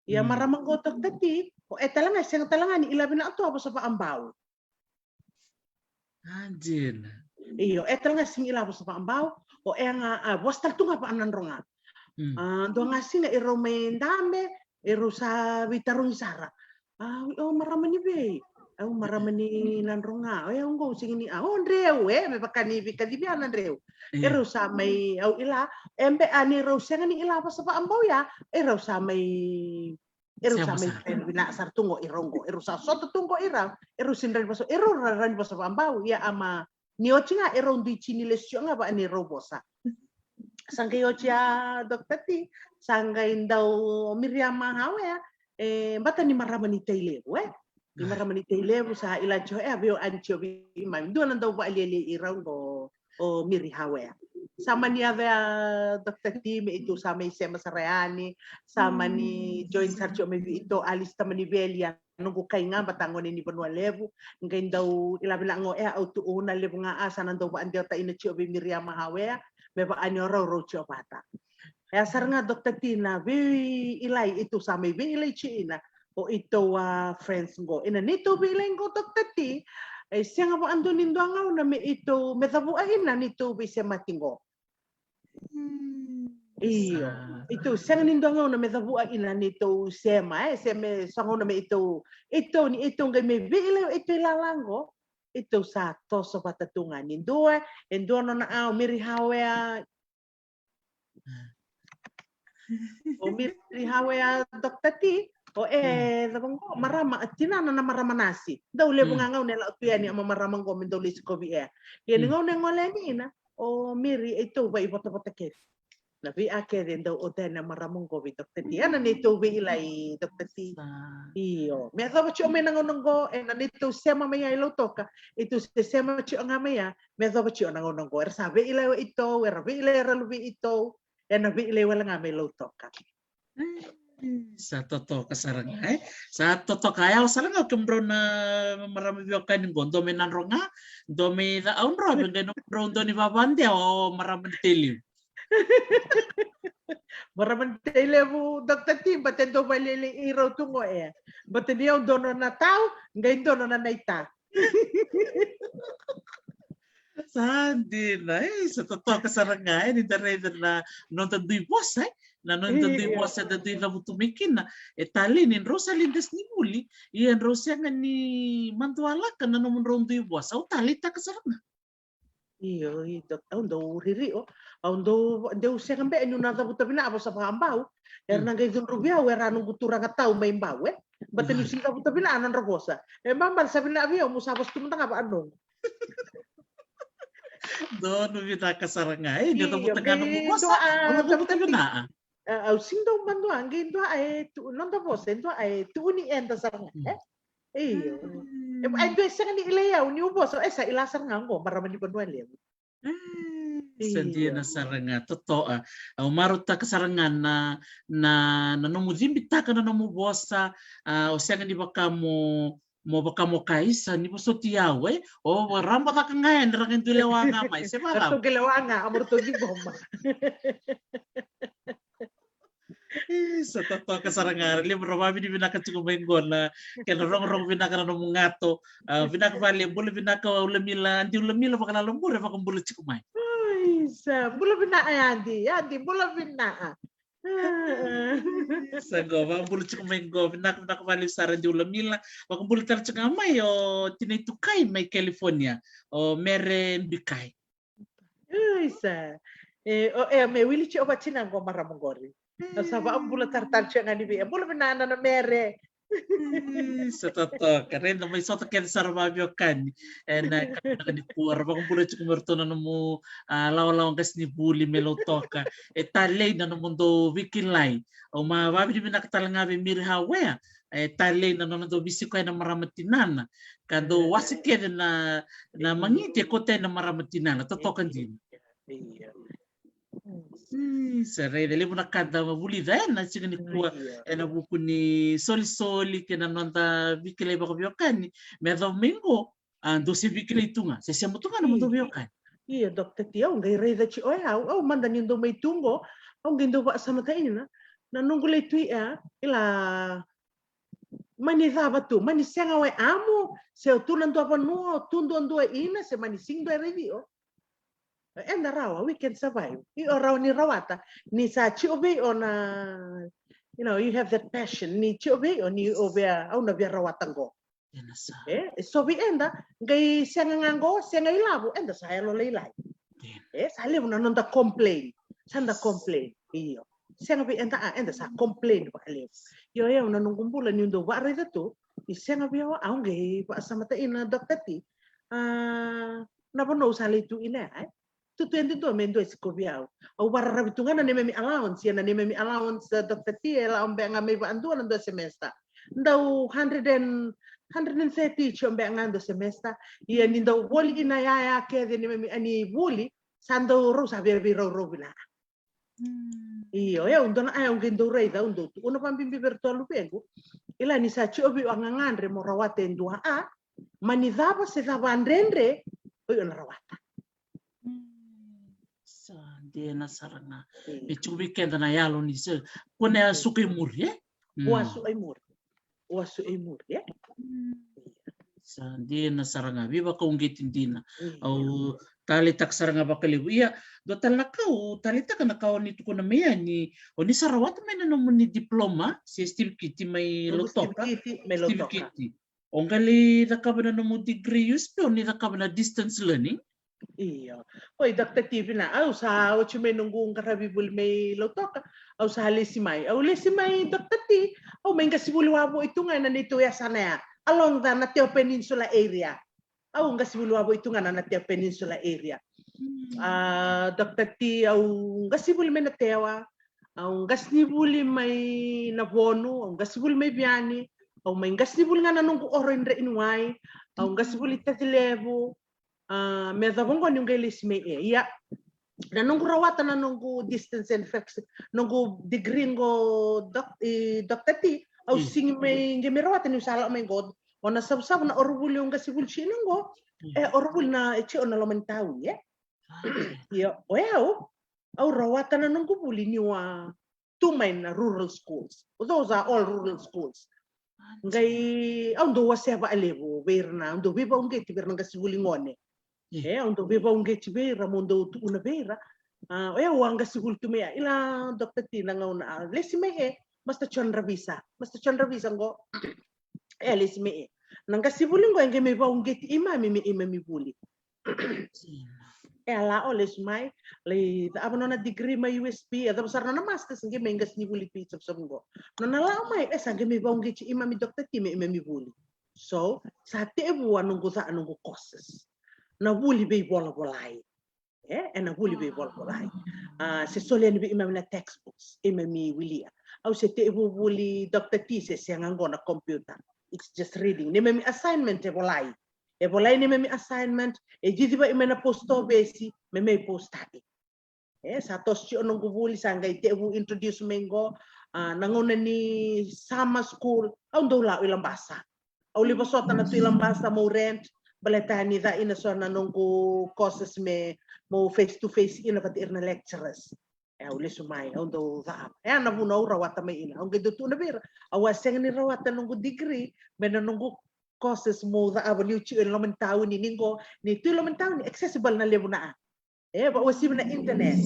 ya marama gotok tati o talanga sing talanga ni ilabi na ato apa sa paambao anjin iyo talanga sing ilabi sa paambao o nga bos taltunga pa nanronga do nga singa Roma ndambe sa bitarong sara o marama ni be au maramani nanronga au ngo singini ndreu me bakani bikadibian ndreu ero sa mai au ila embe ani ro sengani ila pa sa ambau ya ero sa mai bina sartungo irongo ero sa soto tungo ira ero sindran paso ero ran pa sa ambau ya ama niochinga ero ndi chini lesio nga ba ani robosa sangay ocha dokter ti sangay daw Miriam hawe bata ni maramani tayle di maramani tayle sa ilacho abio ancho bi mam do nandaw ba alili irango o miri hawe sama ni ave dokter ti me ito sama isema sarayani sama ni join sarcho me ito alista manivelia nunggu kay nga batangon ni Banwa levu ngayon daw ilabila ngo auto una levu nga asa nandaw ba andio ta inacho bi Miriam hawe me ba anyo rocho bata kaya sar nga dokter ti na bi ilay ito sama bi ilay china o ito friends ngo ina nito bilang ko dokter ti siya nga po ando nindo nga na me ito metabuain na nito bi siya matingo iyo ito siya nga nindo nga na metabuain na nito siya me sango na me ito ni itong may bilang ito lalango ito sa toso patatungan indua na miri hawe o miri hawe Dr. T o labang ko marama at tinana na marama nasi daw lebo nga nela utuyani ama maramang ko min daw lis ko bi yan ngaw na ngoleni na o miri ito ba ibota-bota ke na vi ake din daw o na maramang ko bi Dr. T ana nito bi ilay Dr. T iyo me daw cho me nangononggo na nito sema maya ilo toka ito sema cho nga maya me daw cho nangononggo sabi ilay ito vi ilay ralubi ito na vi ilay wala nga may lo toka sa totoo kasarangay sa totoo kaya saranga kumbro na marami biyokan ng gondo may nanronga do may aun robe ngano rondo ni babande o marami tiliw marami tiliw mo Dr. T batendo balili iraw tungo batendo dono na tao ngayon dono na naita Sandi na sa totoo kasarangay ni dareder na nonton duy boss na nonton duy boss da duy na butumikin na talinin Rosalindes ni Muli iyan Rosia nga ni Mantuala ka na naman ron duy boss au talita kasaranga iyo ando riri ando siya kambe enyo na tabutabina abo sa pangambao nang gayon rubia wera nung butura nga tao may mbawe batin yung sila butabina anan ragosa mambal sabi na abiyo musabos kumanta nga ba anong doon bita kasarangay dito mo tagano mo boss ano butabina sindo mando angin do ay non da boss endo ay tuuni enda sarang iyo ay do sa ni ilayaw ni boss sa ilasar nga ngo marami ni panwali Sandia na saranga totoo marot ta kasarangan na nanumuzimbita ka na mo boss o siya nga di baka mo baka mo kaisa ni boso tiyawe o ramba ta ka ngayon rangin tulewa nga may se mara to gilawa nga amor to di bomba sa totoo kasarangan libro mami di binaka cukup na kena rong binaka na mo ngato binaka vale bule binaka ulamila anti ulamila baka lambur baka bule cukup mai ay sa bula bina ayandi bula bina sa gova bulu cukup main gova nak vale saran di ulamila baka bule tar cukup mai o tinitukai mai California o mere bikai ay sa me wili ci obatina ngo maramongori Saba ang bula tartar siya nga ni Bia. Bula binana na mere. Sa totoo, karen na may soto ken sarababyo kan. And ni puar ba kung bula chuk merto na mo law-law kas ni buli melotoka. Talay na mundo wikilay. O mababi di binakatalang abi mirhawe. Talay na do bisikoy na maramatinan. Kando wasikin na mangiti ko tayo na maramatinan. Totoo kan din. Saray dali mo nakada mabuli dahil na siya ni kuha na buko ni soli kaya nanta bikilay ba kabyokan medyo mingo ando si bikilay tunga sa siya mo tunga na mo kabyokan iya Dr. Tiaw ngay reda chi oya mandan yung do may tungo ang gindo ba sa matayin na nanunggulay tuya ila manizaba tu manisanga way amo se tunan do apa no tundo ando ina se manising do ready and rawa we can survive raw ni rawata ni sa chiobe on you have that passion ni chiobe on ni obia au na bia rawata go so we enda ngai senga ngango senga ilabo enda sa lo leilai sa le na nonda complain sanda complain iyo senga bi enda sa complain ba le yo na nungkumbula ni ndo ba reda to senga bi au ngai pa sa mata ina Dr. T na bono sa le tu ina tu endo mendo escobiao au barabitungan na nemi allowance na nemi allowance Dr. T la ombe nga may banduan ndo semester ndaw 130 chombe nga ndo semester iya ni ndaw woli ina ya ke de nemi ani woli sando ro sabe ro bina iyo ya undo na ayo ngendo reida undo uno pambimbi virtual lupengu ila ni sa chobi angangandre mo rawate ndua manidhaba se daba andrendre oyo na rawata dia na sarana itu weekend na yalo ni se kone suki muri wasu ai muri sa dia na saranga biba ka ungitin dina au talitak saranga bakalibu iya do talakau talita kana kau ni tuko na meya ni oni sarawat may na ni diploma si Steve Kitty may lotoka Ongali nakabana no mo degree USP ni nakabana distance learning. Iya. Oi, Dr. Tivina, au sa o chume nunggu karabibul may lotoka, au sa lesimay. Au lesimay, Dr. T, au may kasibuli wabo ito nga na nito ya sana ya. Along the Nateo Peninsula area. Au nga sibuli wabo ito nga na Nateo Peninsula area. Dr. T, au nga sibuli may natewa, au nga sibuli may nabono, au nga sibuli may biani, au may nga sibuli nga na nunggu oro inre inway, au nga sibuli tatilevo, me da bongo ni ngelis me ya na nungu rawata na nungu distance infection nungu degree ngo Dr. T au sing me nge me rawata ni sala me god ona sab na orubul yung gasibul chinungo orubul na echi ona lo mentau ya ya well au rawata na nungu buli ni wa two main rural schools. Those are all rural schools. Ngai au ndo waseba alevo verna ndo biba unge ti verna gasibuli ngone. Untuk beba unge tibera mondo una vera wanga sigul tumea ila Dr. T nangauna lesime masta chondra visa ngo lesime nanga sibulingo enge me ba unge ti imami buli ala oles mai le abano degree mai USP ada besar na masters nge mengas ni buli pi sabsabgo no na la mai sange me ba unge ti imami Dr. T me imami buli so sa te bu anungo sa anungo courses na buli be bola-bolai. Na buli be bola-bolai. Se solian be imam na textbooks, imami wilia. Au se te buli Dr. T se siangango na computer. It's just reading. Ni mami assignment e bolai. E bolai ni mami assignment. E jidi ba imana posto besi, meme postati. Sa tosyo nung buli sangay te bu introduce mengo nanguna ni sama school. Au ndola ilang basa. Au libasota na to ilang basa mo rent. Baletani da ina so na nunggu courses me mo face to face ina pati irna lecturers uli sumay do da na buno rawata may ina ang gedo tu na ber awaseng ni rawata nunggu degree mena nunggu courses mo da abaliu chi lo mentau ni ningo ni tu lo mentau ni accessible na level na ba wasib na internet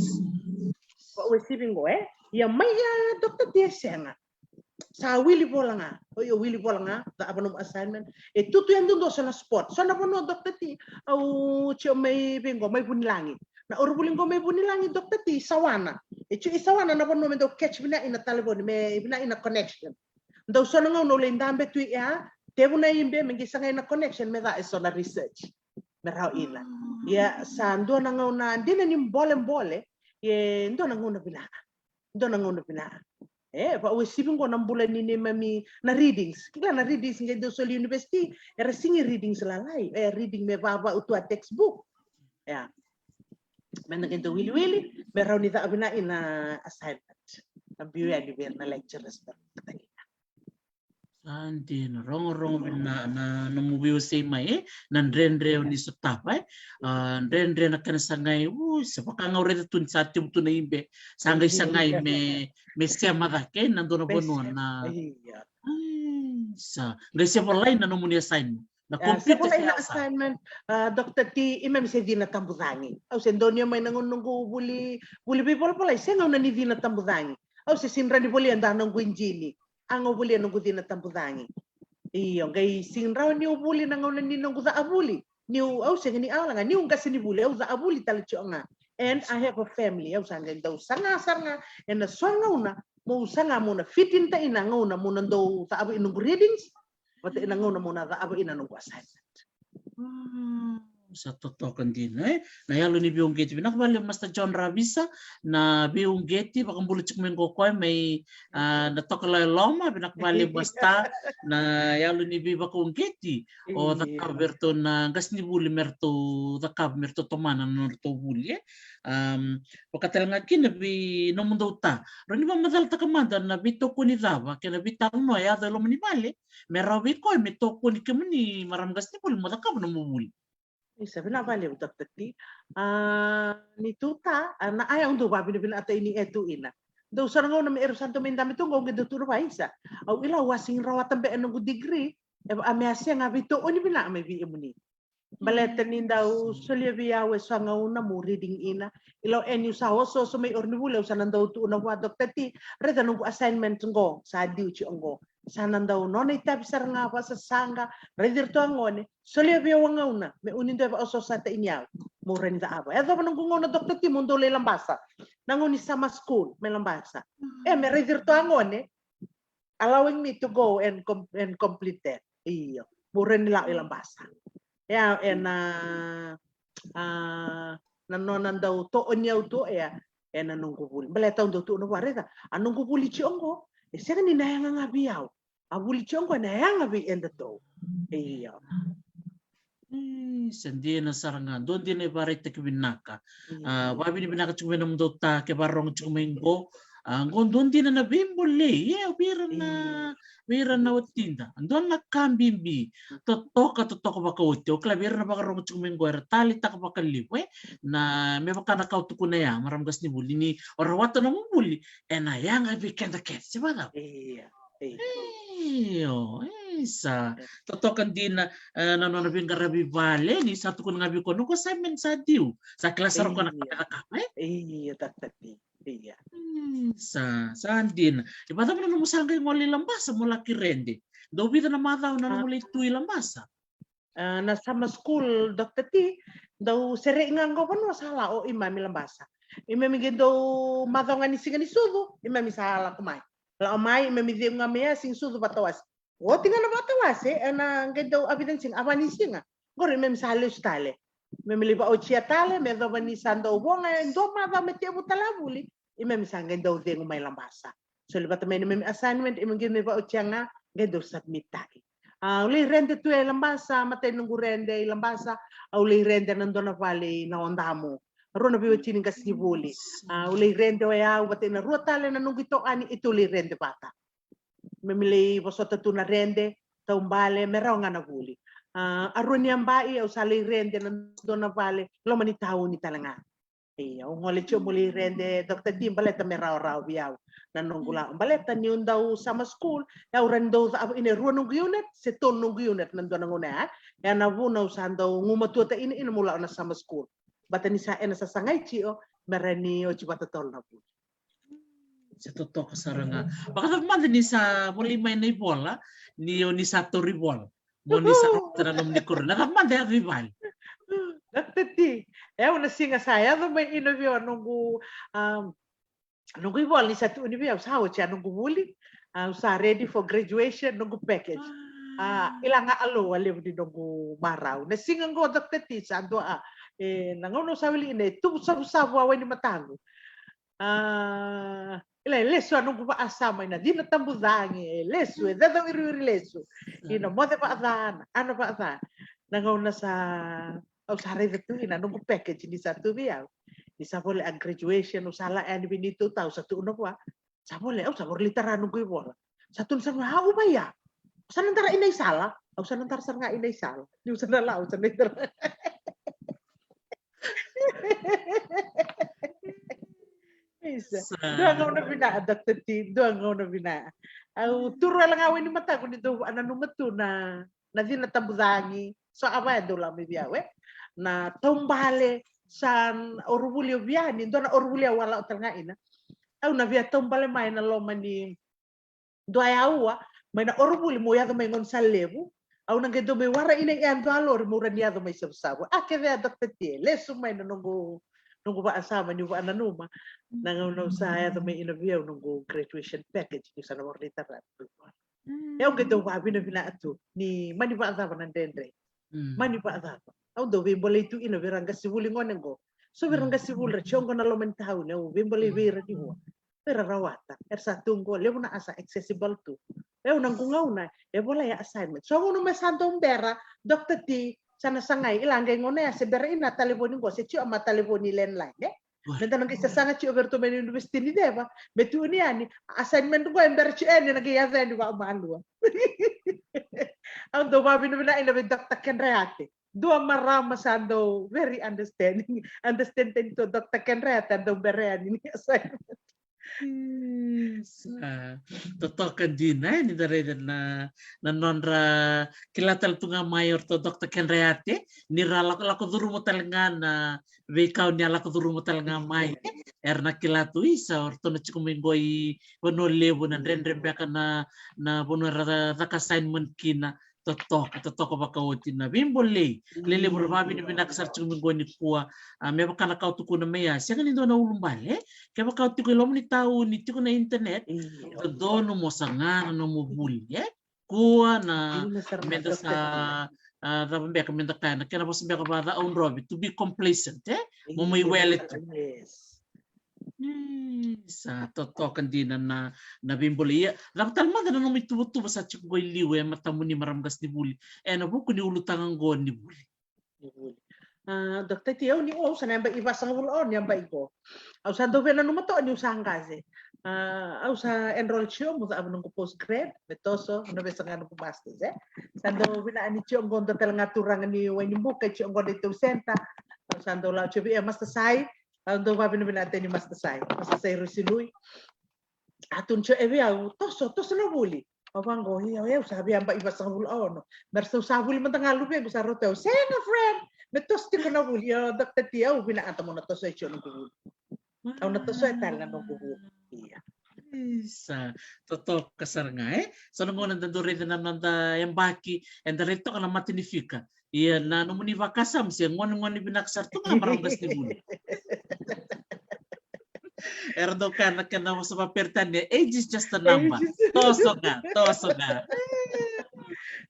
ba wasibing go ya maya Dr. Tiasenga sa Willy Bolanga Willy Bolanga da abanom assignment tutu yan doon sa na sport so na pono Dr. T au chio may bingo may bunilangi na orbulingo may bunilangi Dr. T sawana chio isawana na pono do catch bina ina telephone me bina ina connection do so na no le ndambe tu ya tebu na imbe mengi sangay na connection me da so na research me raw ina ya sa ndo na ngona ndina ni mbole ye ndo na ngona bina pa usipin ko ng bulan ni mami na readings. Kaya na readings nga do sa university, era singi readings lalay. Reading me baba utua textbook. Men naging wili-wili, meron nita abina ina assignment. Ang biya ni na lecturers. Andin rong na namubiyo say mai nandrendre ni sutapa ndrendre na kana sangay sapaka nga ore tun sa tim tu na imbe sangay me sema da ke nando na bono na sa ngasi online na no muni assignment na computer na assignment Dr. T imam se di na tambudangi au se ndonyo may nangunungu buli people se nga na ni di na tambudangi au se sinra ni buli anda nang gwinjini ang ubuli nunggu di na tambudangi. Iyo, kay sinraw ni ubuli nang ni nunggu sa abuli. Ni au sing ni ala nga ni ung kasi ni buli au sa abuli talcho nga. And I have a family au sanga daw sanga and sanga una mo sanga muna fitin ta ina nguna muna daw sa abo inung readings. Pati ina nguna muna sa abo ina nunggu assignment. Sa totokan din na yalo ni biong geti nakabali Master John Ravisa na biong geti baka bulut cik mengko koy may natokala loma binakabali basta na yalo ni biba kong geti o takab berto na gas ni buli merto takab merto tomana norto buli pakatel nga kin bi no mundo ta roni ba madal takamanda na bito ko ni dava kena bitang mo ya dalo ni bali merawi koy mito ko ni kemni maram gas ni buli mo takab no mubuli. Sabi na bali Dr. T. Ni tuta na ayaw do ba binibina ata ini etu ina. Do sa nga na may santo may dami tungo ng duturo ba isa. Aw ila wasing rawatan ba anong degree. Amyasya nga bito oni bina may bi imuni. Baleta ni daw solya biya we sa nga una mo reading ina. Ilaw enyu sa so may ornibulaw sa nandaw tu na wa Dr. T. Reta nung assignment ngo sa diu chi ngo. sanan daw nona itabi saranga pa sa sanga redir to angone soli abia wangauna me unindo ba oso sa ta inyaw mura ni aba edo pa nung ngona doktor ti mundo le lambasa nangoni sama school me lambasa me redir to angone allowing me to go and complete that iyo mura nila ilang basa ya nanonan daw to onyaw to nanunggu buli baleta ndo to no wareta anunggu buli chiongo sega ni nayanga ngabiyaw abuli chiongo nayanga bi enda to iyo Sandi na sarangan doon din ay barit ta kibinaka wabi ni binaka chumen ng dota ke barong chumengo ang doon din na nabimbole bira na utinda andon na kambimbi totoka baka uti o klabira na baka rong chumengo era tali ta baka liwe na me baka na kautu kuna ya maramgas ni buli ni orawata na mubuli na yang abi kenda ket siba na isa totokan din na nanonabing garabi vale ni satu kun ngabi ko no ko sa men sa diu sa kelas ro ko nakakapay tatati iya sa din ibata mo na musangay ngoli lambasa mula kirende do bita na mataw na muli tui lambasa na sama school tatati daw sere ngango pano sala o imami lambasa imami gendo mataw ngani singani sudu imami sala kumai la omai imami di ngamia sing sudu patawas o tinggal na batawas na gendo abidan sing avani singa gore imami sala stale memili pa ochia tale me do bani sando bonga ndo mata mete butala buli imami sanga ndo de ngumai lambasa so libata me imami assignment imami me pa ochia nga gendo submit tai uli rende tu lambasa mate nungu rende lambasa uli rende nando na vale na ondamo rona biwa chini kasi buli uli rende ya ubate na ruatale na nungu to ani itu uli rende bata memili posota tu na rende taumbale meronga na buli aroni ambai au sali rende nando na vale lo mani tahu ni talanga ngole cho muli rende dokter tim baleta merau biau nanungula baleta ni undau sama school ya urendo ini ruang nunggu unit seton nunggu unit nando nangona ya navuna usando ngumatu ta ini mula na sama school batani sa ena sa sangai chio merani o chibata tol na bu sa totoo saranga baka man ni sa muli may na bola ni satu ribol mo ni sa tranom ni corona man de rival Tati, una singa saya do may interview nunggu ibol ni satu interview sa ucha nunggu buli sa ready for graduation nunggu package ilanga alo wale di nunggu maraw na singa ngo tati sa ando nangono sa wili ine tu sa wa ni matango ilai leso nunggu pa asama ina di na tambuzangi leso dadang iri leso ina mo pa adan ano pa adan nangono sa usare itu ina nunggu package di satu biau bisa boleh graduation usala and binito tahu satu uno pa sa boleh sabor literan nunggu bola satu sama hau baya sanantara inay sala sanantara sarnga inay sala ni usana la usana iter Doa ngau na bina adapted team doa ngau na bina au turu lang awin ni mata kun dito ananu metu na din natambuzangi so apa do la mi biawe na tombale san orgulio viani dona orgulio wala otranga ina au na via tombale mai na loma ni doa yaua mai na orgulio mo yado mai ngon salebu au na gedo me wara ina yan valor mo ran yado mai sabsabo ke vea dokte lesu mai na nungu ba asama ni ba nanuma nangaw saya to may interview nungu graduation package ni sa nawarita rat eu gedo ba bina atu ni mani ba ata nan dendre mani ba ata au do bimbole itu ina veranga sibuli ngonengo so veranga sibul ra chongo na lomen tau ne bimbole vera di ho vera rawata sa tunggo le na asa accessible to eu nangkungaw na bola ya assignment so uno me santo bera dokter ti sana sangay ilangay ngone ya sebera ina teleponin ko se cio ama telefoni landline Nanta nang isa sana cio berto men university ni deva betu ni ani assignment ko ember cio ni nagyasa ni ba malu ang do ba binuna ina Dr. Kenreate do marama sando very understanding to Dr. Kenreate do berean ni assignment Totokan din ni dare na nonra kilatal tunga mayor to Dr. Kenreate ni ralak lako duru mo talanga na vekau ni alako duru mo talanga mai erna kilatu isa orto na chikumingoi wono levo na rendre beka na wono raka assignment kina totok baka oti na bimbole lele burbabi ni binaksar chikumingoi ni kuwa me baka na kau tuku na meya siya ni do na ulumbale kaya baka oti ko ilom ni tao ni tiko na internet ito dono mo sanga no mo buli kuwa na menda sa rabambe ka menda kana kaya bos beka ba own robi to be complacent mo may welet sa totokan din na bimboli lam talma na no mitubutu sa chiko liwe matamu ni maramgas ni buli na buku ni ulutangan gon ni buli Dokter Tio ni o sa namba iba sa ulon yamba iko. Au sa do vena numato ni usang kasi. Au sa enroll siyo mo sa abang ko postgrad betoso no besa ngano ko masters Sa do vena ani siyo ngon total ngaturang ni wani buka siyo ngon dito senta. Au sa do la siyo master sai. Au do va vena ni master sai. Master sai rusilui. Atun siyo au toso na buli. Awango hiya sabi yamba iba sa ulon. Merso sa buli man tangalu be sa roteo. Sena friend. Betos ti ko na buli Dr. Tia binaata mo na to sa isyo ng buli. Au na to sa tala ng buli. Iya. Sa totok kasar nga so nung nandun rin na nanda yung baki and rito ka na matinifika iya na nung muni vakasam siya ngon binaksar to nga maramgas ni buli. Erdo ka na mo sa papertan niya age is just a number. Toso nga.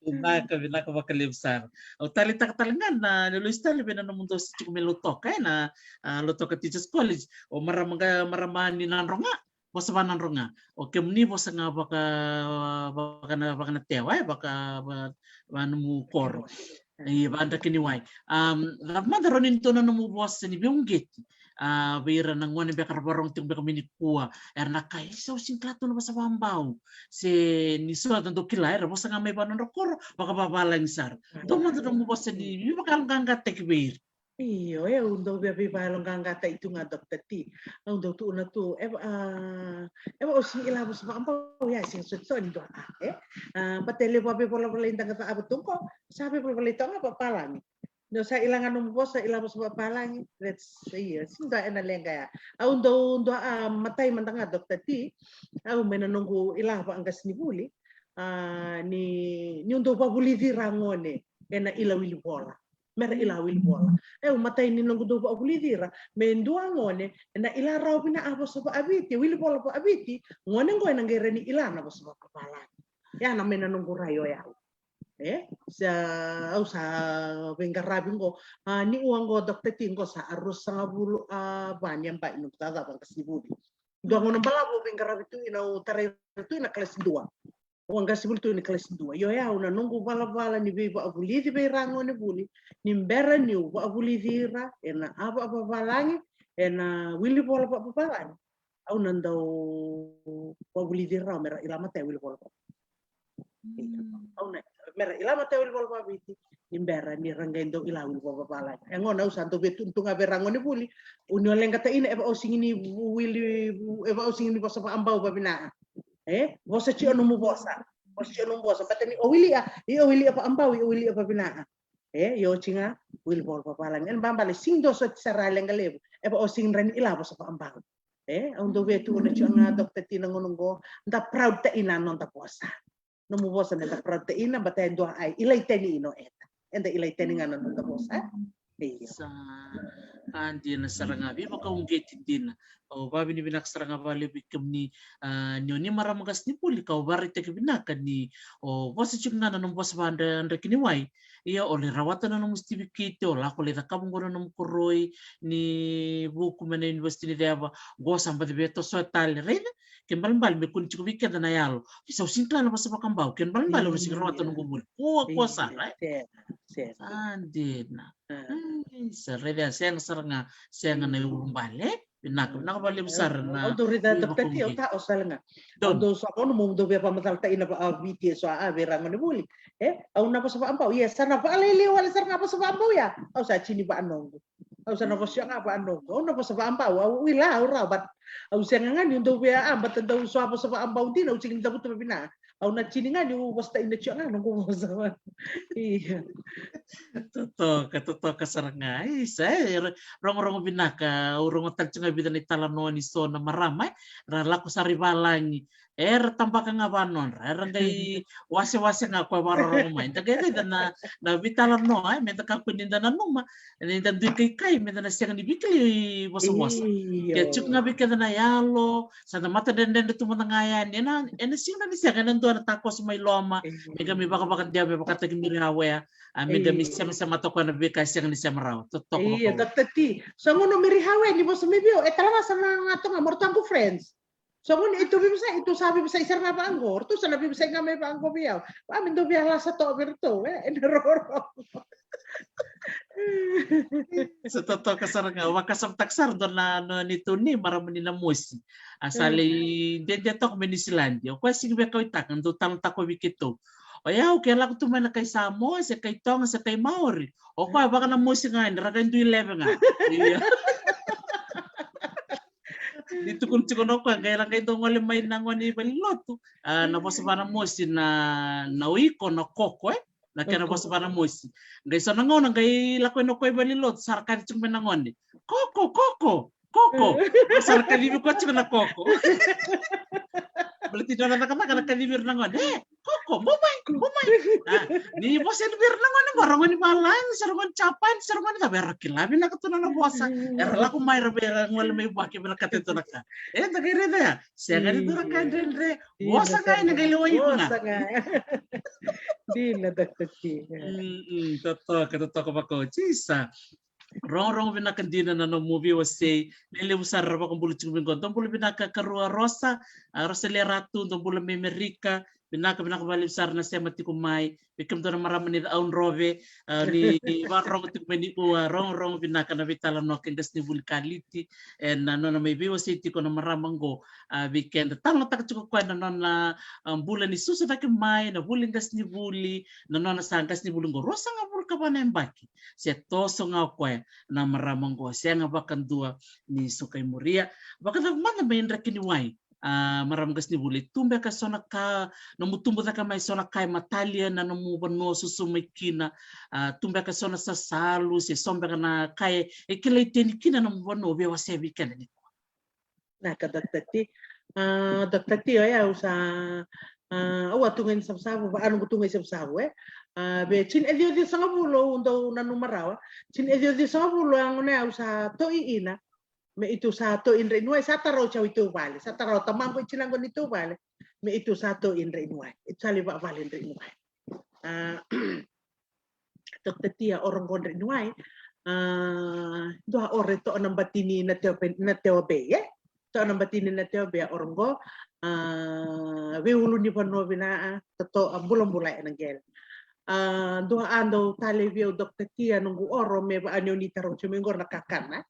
Binaka makalibsar. O talita katalangan na Luis Talib na mundo sa chikumilutok na lutok at Teachers College o maramahan ni nanronga po sa nanronga o kemni po sa nga baka na tewa baka mu koro banda kiniway madaronin to na numubos sa ni Biunggit bira nang wani bekar barong ting beka minikua erna kai so singklato na sa bambaw si ni suat do kilay ra bosa nga may banon rokor baka babalang sar do man do mo bosa ni bakal gangga tekbir iyo undo be balong gangga ta itu nga Dr. T undo tu na tu o sing ilabos ba ambaw ya sing sutson do patele pa be pola indang ta abutung ko sabi pola nga papalang no sa ilangan ng boss sa ilabos sa papalang let's see sinda na lang kaya undo matay man nga Dr. T may nanunggu ilang pa ang gas ni buli ni undo pa buli di rangone na ilawili bola mer ilawili bola matay ni nunggu do pa buli dira men duangone na ilaraw pinaabos sa abiti wili bola pa abiti ngone ngoy nang gere ni ilana sa papalang ya na may nanunggu rayo ya sa bengarabing ko ni uang ko Dr. Tingo sa arus sa bulu banyan pa inung tada pang kasibuli do ngo nang balabo bengarabi tu taray tu ina kelas 2 uang kasibuli tu ina kelas 2 yo ya una nunggu bala ni beba abuli di berango ni buli ni mbera ni abuli dira ena apa balangi ena wili bola pa balangi au nandau abuli dira mera ilama te wili bola au na mera ilama te wil bolpa biti imbera ni rangendo ilawil bolpa pala ngona usanto betuntung aberango ni buli unyo leng kata ina eba osing ni wili eba osing ni bosa ambau babina bosa ci onu mu bosa patani o wili apa ambau o wili apa bina yo cinga wil bolpa pala en bambale sing do so sarale ngalebu eba osing ran ila bosa ambau undo betu na ci nga Dr. Tina ngonongo nda proud ta ina non ta bosa no mo bosa na protein na batay do ay ilay teni ino eta enda ilay teni nga non ta bosa sa andi na sarangabi baka unggit din o babi ni binak sarangabali bikem ni ni maramagas ni puli ka bari te binakan ni o bosa chung na non bosa banda anda kiniway iya ole rawatan na musti bikito la ko le takam ngono nom kuroi ni buku mena university ni deba go samba de beto so tal reina ken balbal me kun chiku biket na yalo isa singkla na basa bakambao ken balbal ro sigrawatan ng bubul kuwa sara andina sa reda sen saranga sen na umbale nakabali besar na autorita Dr. Tio ta osal nga do sa kono mo do be pamatalta ina pa biti so berango ni buli au na pa sa ampaw yes sana pa alili wala sar nga pa sa ampaw ya au sa chini pa anong au sa na pa siya nga pa anong au na pa sa ampaw au wila ora bat Au sengangan yung daw bea ambat daw swapa sa ambao din au singin daw to pina. Au na chiningan yung basta ina chiyo nga nung kumasawan. Iya. Totoo ka sarangay. Rong binaka, urong tagtsunga bidan itala no ni so na maramay, laku sa ribalangi. Tambaka nga banon, ngay wase nga kwa warong main. Tagay na bitala no ay menta ka kuninda na numa. Ninda kay menta na siyang nibikli wasa. Kaya chuk nga bikada na yalo, sa mata den tu manangayan. Ena siyang na siya kanan doon takos may loma. Mega mi baka dia baka tagimiri hawe. Mega mi siya matoko na bika siyang ni siya maraw. Totoo. Iya, daktati. So ngono mirihawe ni mo sumibyo. Tara sa nga to nga mortang ko friends. So ngun itu bisa itu sabi bisa isar na paanggor, tu sa nabi bisa nga may paanggor biyaw. Amin do biya sa to berto, enroro. Sa totoo ka saranga, wakasam taksar do na nito ni maramani na musi. Asali dede tok Menisilandi. Ko sige ba kay tak ndo tam tako wikito. O yaw kaya lang tuman na kay Samo, sa kay Tong, sa kay Maori. O ko baka na musi nga, naragan do 11 nga. Dito kung ko kaya lang kayo ngoli may nangoni baliloto. Napos para musi na nauiko na koko na kaya napos para musi. Ngay sa nangon ngay lakoy no koy balilot sarkan chung menangoni. Koko. Sarkan libi ko chung na koko. Berarti dona nakama kalibir nangon. Koko, bumay. Ni bos elbir nangon barongon ni balan, sarungon capan, sarungon ta berak labi na katuna na bosa. Laku may rabe ngol may baki bela kateto naka. Tagay reda. Siya gani dura ka dendre. Bosa kay nagaliway ko na. Bosa kay. Di na daktati. Totoo ka ko. Chisa. Rong binakandina na no movie was say nile usar ba kung bulut chuming gon bulu binaka karua Rosa Lerato bulu Amerika binaka balib sar na sema tikumay bikam do na maraman ni aun rove ni warong tikmeni rong binaka na vitala no kendas ni vulkaliti and no na may biwa city ko na maramang go weekend tang tak cukup kwa na bulan ni susa takimay na buling gas ni buli na sangkas ni bulung go Rosa nga bul ka ba na embaki siya toso nga kwa na maramang ko siya nga bakan dua ni Sukay Muria bakan mana main rakiniway maramgas ni buli tumbe ka sona ka namutumbo ka may sona kay matalia na namubano susumikina tumbe ka sona sa salu si sombe ka na kay ikilay tenikina namubano bewa sebi ka na niko na kadaktati ay sa awatungin sa sabu ba ano gutungin sa sabu be chin edio di sa bulo undo na numarawa chin edio di sa bulo ang na sa to iina me itu satu inre nuai sata ro chaw itu vale sata ro tamang ko chilango itu vale me itu satu inre nuai itu sali ba vale inre nuai doktetia orang gondre nuai doa ore to anam batini na teo be ya to anam batini na teo be orang go we ulu ni pano bina to bulong bulai nangel doa ando tale vio doktetia nunggu oro me ba anyo ni taro chumingor nakakana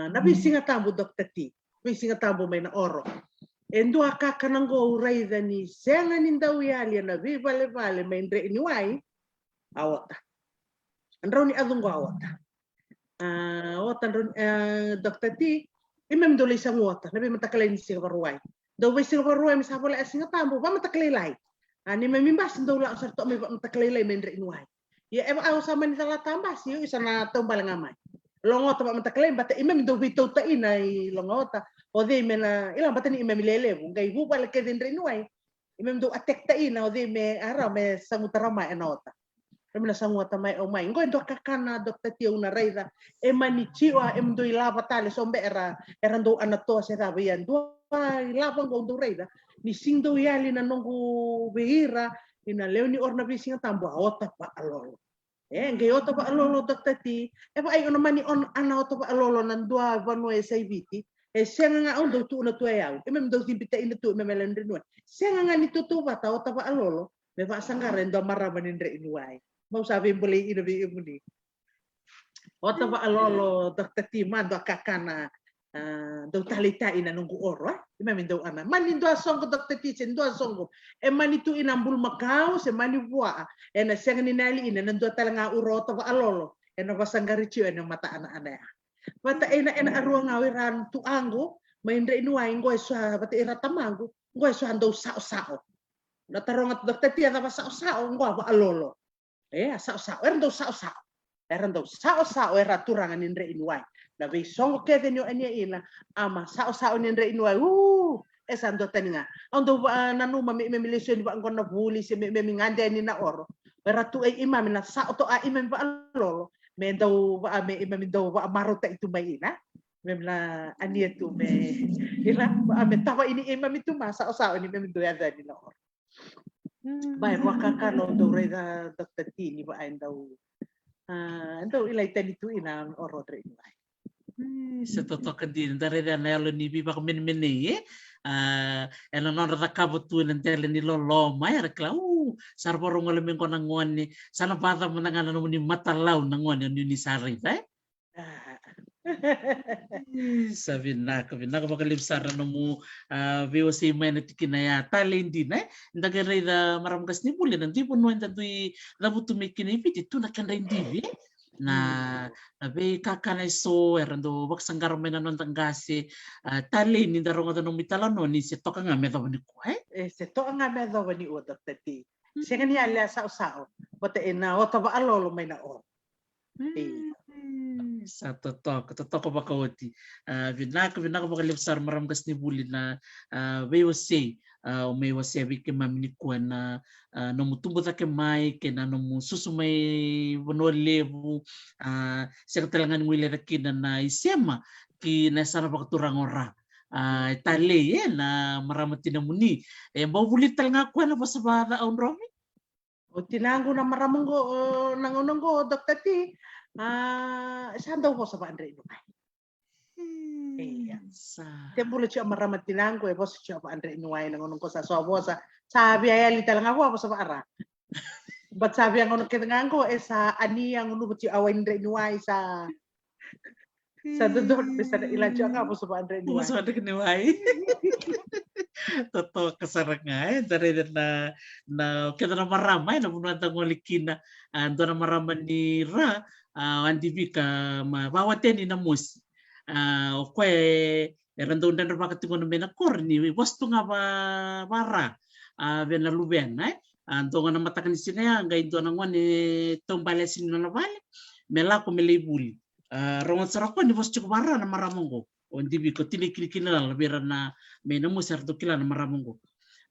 nabi singa tambo doktati nabi singa tambo may na oro endo akakananggo uray dani senga nindaw yali nabi vale may ndre iniway awata andraw ni adunggo awata doktati imem dole isang wata nabi matakalay ni singa paruway daw bay singa paruway misapala singa tambo ba matakalay ani memimbas daw la sarto may matakalay may ndre iniway ya ema aw sama ni tala tambas yu isa na tumbal ngamay longota pa mataklay bata imem do bitaw ta inay longota o de mena ilang bata ni imem lele ngay bu bal ke din rinuay imem do atek ta ina o de me ara me sangutarama enota remna sanguta mai o mai ngoy do kakana dokta tiyo na reida e manichiwa em do ilaba tale sombe era do anato se rabian do ilaba go do reida ni sindo yali na nongu beira ina leoni orna bisinga tambo ota pa alolo ngay oto pa alolo doktati pa ay naman ni on ana oto pa alolo nan dua vanwe sa ibiti siya nga on do tu na tu ayaw mem do timpita ina tu memelan rinwa siya nga ni tutu pa ta oto pa alolo me pa sangaren do maraman indre inuay mau sabi boleh inabi imuni oto pa alolo doktati man do kakana do talita ina nunggu oro imam do ana mani do songo doktati sen do songo mani tu inambul makau se mani bua ena senga ni nali ina nando talanga uroto pa alolo ena pasanggari ciu ena mata ana-ana mata ena aruang ngawiran tu anggo main re inuai ngoi sa bate ira tamangu ngoi sa ando sao na taronga dokter tia tava sao ngoi ba alolo sao era turanga nin re inuai na ve songo ke denyo ania ila ama sao nin re inuai esa ando taninga ando nanu mami milisio ni ba ngona buli se me ngande ni na oro era tu ai imam na sao to ai imam ba alolo me do ba me imam do ba marota itu mai ina memla ania tu me ila ba me tawa ini imam itu masa sao ini mem do ya dani na oro bai waka kano do reda dokter tini ba ando ilai tani tu ina oro tre ina Se totoka din dari nelo ni bi bak min ena non rakabo tu nentele ni lo mai rekla sar borong ole men kona ngoni sana pata menangana no ni mata lau na ngoni ni sari sabina bakalim sara no mu VOC men tikina ya talendi ndaga reida maram kasni bule nanti pun no tantui rabutu mikini piti tu na kanda indivi na be kakana so erando bak sanggar mena non tanggasi tali ni darong ato nung mitala no ni se toka nga medo ni ko se toka nga medo ni o tati se ni ala sao bata ina o taba alolo may na o sa totoko bakawati vinaka bakalipsar maram kasni buli na VOC may wasabi ke mamini ko na no mutumbo ta ke mai ke na no susumay bono lebu sa katalangan ngwile rakina na isema ki na sana bakaturang ora tale na maramati na muni mau bulit talanga ko na pasabada on romi o tinango na maramonggo nangononggo dokter ti sando ko sa bandre no Tempo le chama ramatinango e vos chama andre inuai nangonong ko sa sobosa sabi ay lital nga ko sa para but sabi ang ono ketangango sa ani ang ono buti awain andre inuai sa dodor bisa ilan nga po sa andre inuai sa andre inuai toto kasarangai dari na kita na maramay na punuan tangolikina ando na maraman ni ra andibi ka mawateni na mus kwe erando dan rapakat tingon mena korni wastu nga bara bena luben anto nga matakan sine nga indo na ngwan tombale sine na bale mela ko melibuli rongon sarako ni wastu bara na maramongo ondibi ko tinikina la bera na mena musar to kila na maramongo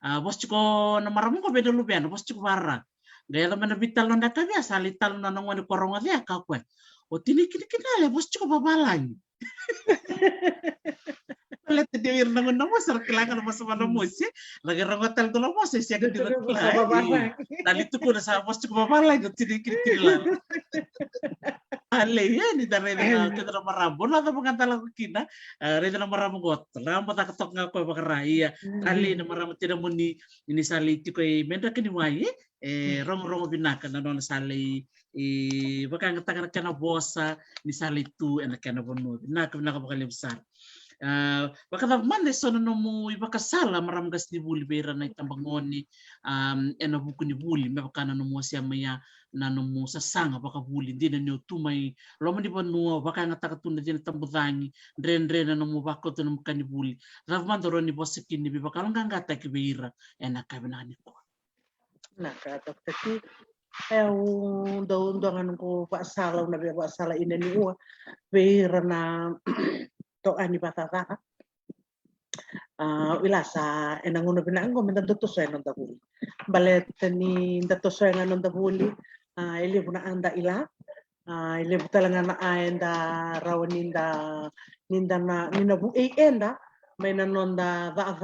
wastu ko na maramongo beda luben wastu bara gaya mana vital na kabia salital na ngwan koronga dia ka kwe o tinikina le wastu ko babalan Let dia ir nangun namo sar kilangan mas mana musi lagi rangotal tu namo sih siaga di kelai tali tu kuna sa pos cukup apa lagi tidak kira ale ya ni dari kita nama rambon atau pengantar lagu kina reda nama rambon got rambon tak ketok ngaku pakerai ya kali nama rambon tidak muni ini sali tu koi menda kini wai rong binakan non sali bakal ngetakan kena bosa ni sali tu enak kena bonu binakan bakal besar baka mande sono no mu ibaka sala maram gas ni buli bera na itambangoni ena buku ni buli me baka na no mo sia maya na no mo sasanga baka buli din na tumay lo man di banua baka nga takatuna din tambudangi dren na no mo baka to no kan ni buli rav mandoro ni bosekin ni baka lang ngata ki beira ena kabinani ko na ka dokter do ngan ko pa sala na be pa sala ina ni uwa beira na to ani batata wilasa enanguno binango men dato so enon dabuli balet ni dato so enon dabuli ele buna anda ila ele butalanga na anda rawaninda ninda bu enda mena nonda va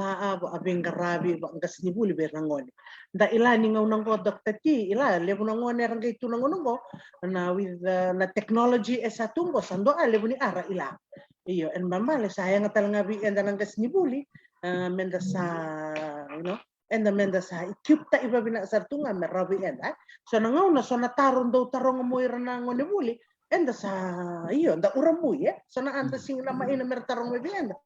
abenga rabi ngas ni buli berangoni da ila ni ngaunang ko dokter ti ila le buna ngone rangai tu nangonongo na with na technology esa tumbo sando ale buni ara ila iyo en mamale saya ngatal ngabi enda nangkas ni buli menda sa enda menda sa ikyupta iba bina sartunga merabi enda so nangaw na so nataron daw tarong mo irana ngone buli enda sa iyo nda uramu ye so na anda sing lama ina mertarong mo enda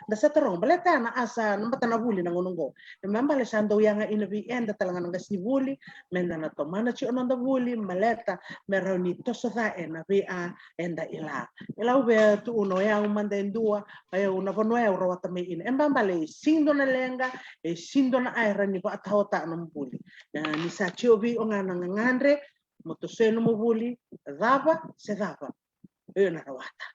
da sa tarong baleta na asa nambata na buli nangunungo mambale sando yang inabi enda talangan nga sibuli menda na tomana chi onanda buli maleta meroni tosoda ena via enda ila ube tu uno ya umanda endua ay una vono ya ro wata me in embambale sindo na lenga e sindo na aira ni ba tahota no buli ni sa chiobi onga ngandre motoseno mo buli dava se dava e na rawata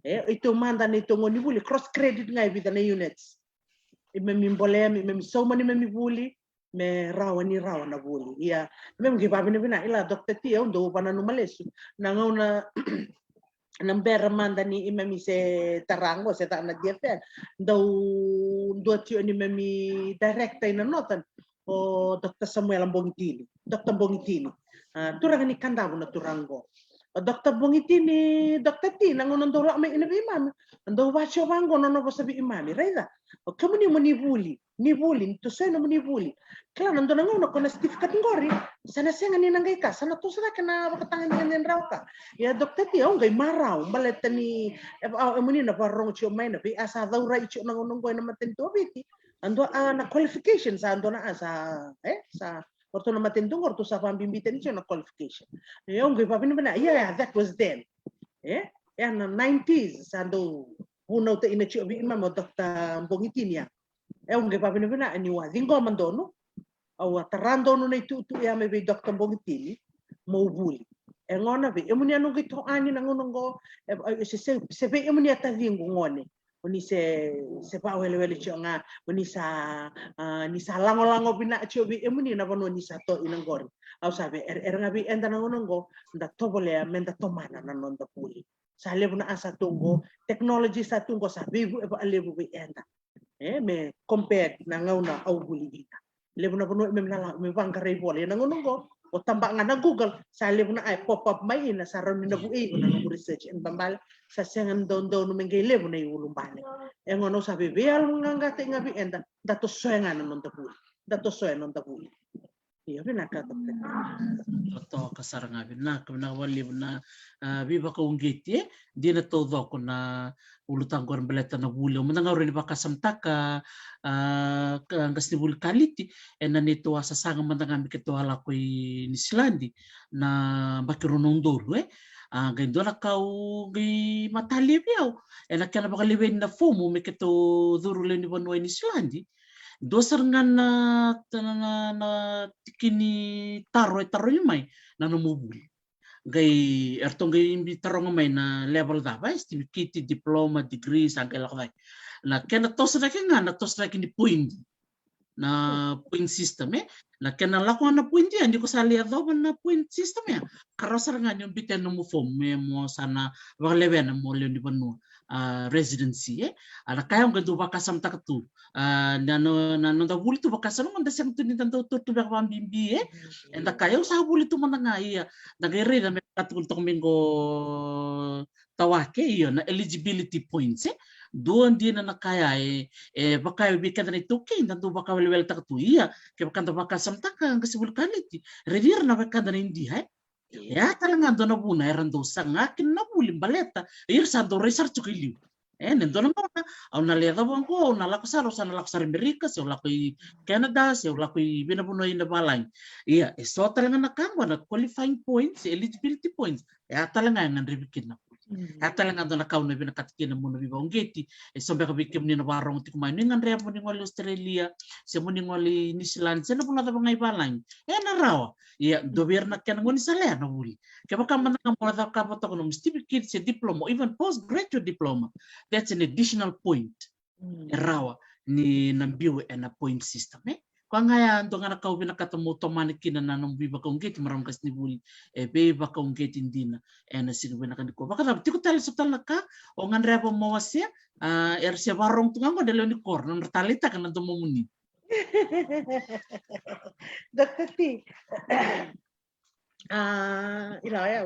ito manda nito ngoni buli cross credit ngai vida na units me mimbole me soma ni me buli me rawa na buli ya me ngiba bina ila dokter ti ndo bana no malesu na ngona nambera manda ni imami se tarango se ta na DFL do ti ni memi director ina notan o Dr. Samuel Bongitini Dr. Bongitini turang ni kandaw na turango Dr. Bongitini Dr. T nangonon do me ina imami ndo ba siya bango no no sabi imami raida o kamu ni nibuli to say no nibuli kala nando nangono kono certificate ngori sana senga ni nangai ka sana to sana kana bakatangan ni rauka ya Dr. T o ngai marau baleta ni muni na parong chio mai na bi asa daura icho nangono ngoi na matento biti ando na qualifications ando na asa sa orto na matento orto sa pambimbita ni na qualification yo ngai papin bana yeah that was then na 90s ando uno te ina chio bi imam Dr. Bongitini ya ngai papin bana ni wa zingo mandono au tarando no nei tu ya me be Dr. Bongitini mo buli ngona be emuni anu gito ani nangono ngo se be emuni ata vingo ngone oni se pa wele chonga oni sa ni sa lango bina chobi emuni na bono ni sa to inangori au sabe ngabi enda nangono ngo nda tobole menda tomana na nonda puli sa lebuna asa tungo technology sa tungo sa bibu lebu be enda me compare na ngauna au buli ita lebuna bono me bangkare bole nangono ngo o tambak nga na Google sa lebuna ay pop up mai ina sa ron na bui na no research en bambal sa sengan don no mengay lebu na yulung bale ngono sabi beal nga ngate ngabi enda dato soenga non tapuli dato soen non tapuli iyo rin nakata to kasar nga bina kuna wali na biba ko ungiti di na to do ko na ulutang ko beleta na bulo mananga rin ba kasamtaka ngas ni bul kaliti en nito asa sanga mandanga mikito hala ko ni Islandi na bakirunong doro gaindo na kau gi matalib yaw en akana bakaliwen na fomo mikito doro le ni banwa ni Islandi dosar nga na tikini taro mai na numubul gay ertong gay imbi tarong mai na level da ba esti kiti diploma degree sa gala ko na kena tos na kini point na point system na kena lako na point hindi ko sali ado na point system karosar nga yung biten mo form mo sana walewen mo le ni banu residency ala kayong gado bakasam takatu nano da buli tu bakasam man da sem tu ni tanto tu ba bimbi enda kayong sa buli tu man nga iya nagere na katul tong mingo tawake iyo na eligibility points doon din na nakaya baka bikada ni tukin tanto baka welwel takatu iya ke baka bakasam takang kasi vulkaniti revir na baka na hindi ya talaga doon na buna eran do sa ngakin na buli baleta irsa do research ko iliw nendo na mo na au na leda bang ko na laksaro sa Amerika sa lakoy Canada sa lakoy binabunoy na balay iya so talaga nakangwa na qualifying points eligibility points ya talaga nga rebikin na talaga doon na kaw na binakatikin mo na bibang geti so baka bikim ni na warong ti kumain nga repo ni ngoli Australia sa mo ni ngoli New Zealand sa na po na ngay balay na raw iya dober na kaya ngoni sa lea na wuli kaya baka man nga mo na kapot ako ng certificate sa diploma even postgraduate diploma that's an additional point rawa ni nambiwe na point system kwa nga ando nga nakaw binakatamo tomani kinana nung biba kong gate maram kas ni buli biba kong gate hindi na na sino binakandiko baka na tiko tali sa talaka o nga repo mawasya siya warong tunga mo dalo ni kor nang talita ka na dumumuni Dr. T ilaya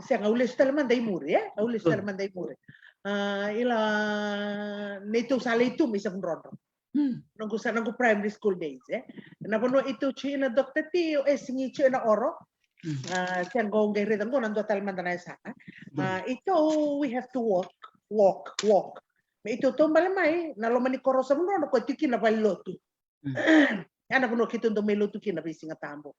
siya nga ulis talaman day muri ulis talaman day muri ila nito sala ito may isang ronro nang primary school days napuno ito siya na Dr. T singi siya na oro siya gong gayritan ko nando talaman na sa ito we have to walk walk. Me ito tumbal mai na lo mani korosa mo no ko tiki na lotu. Ana puno kito ndo me lotu kina bisinga tambo.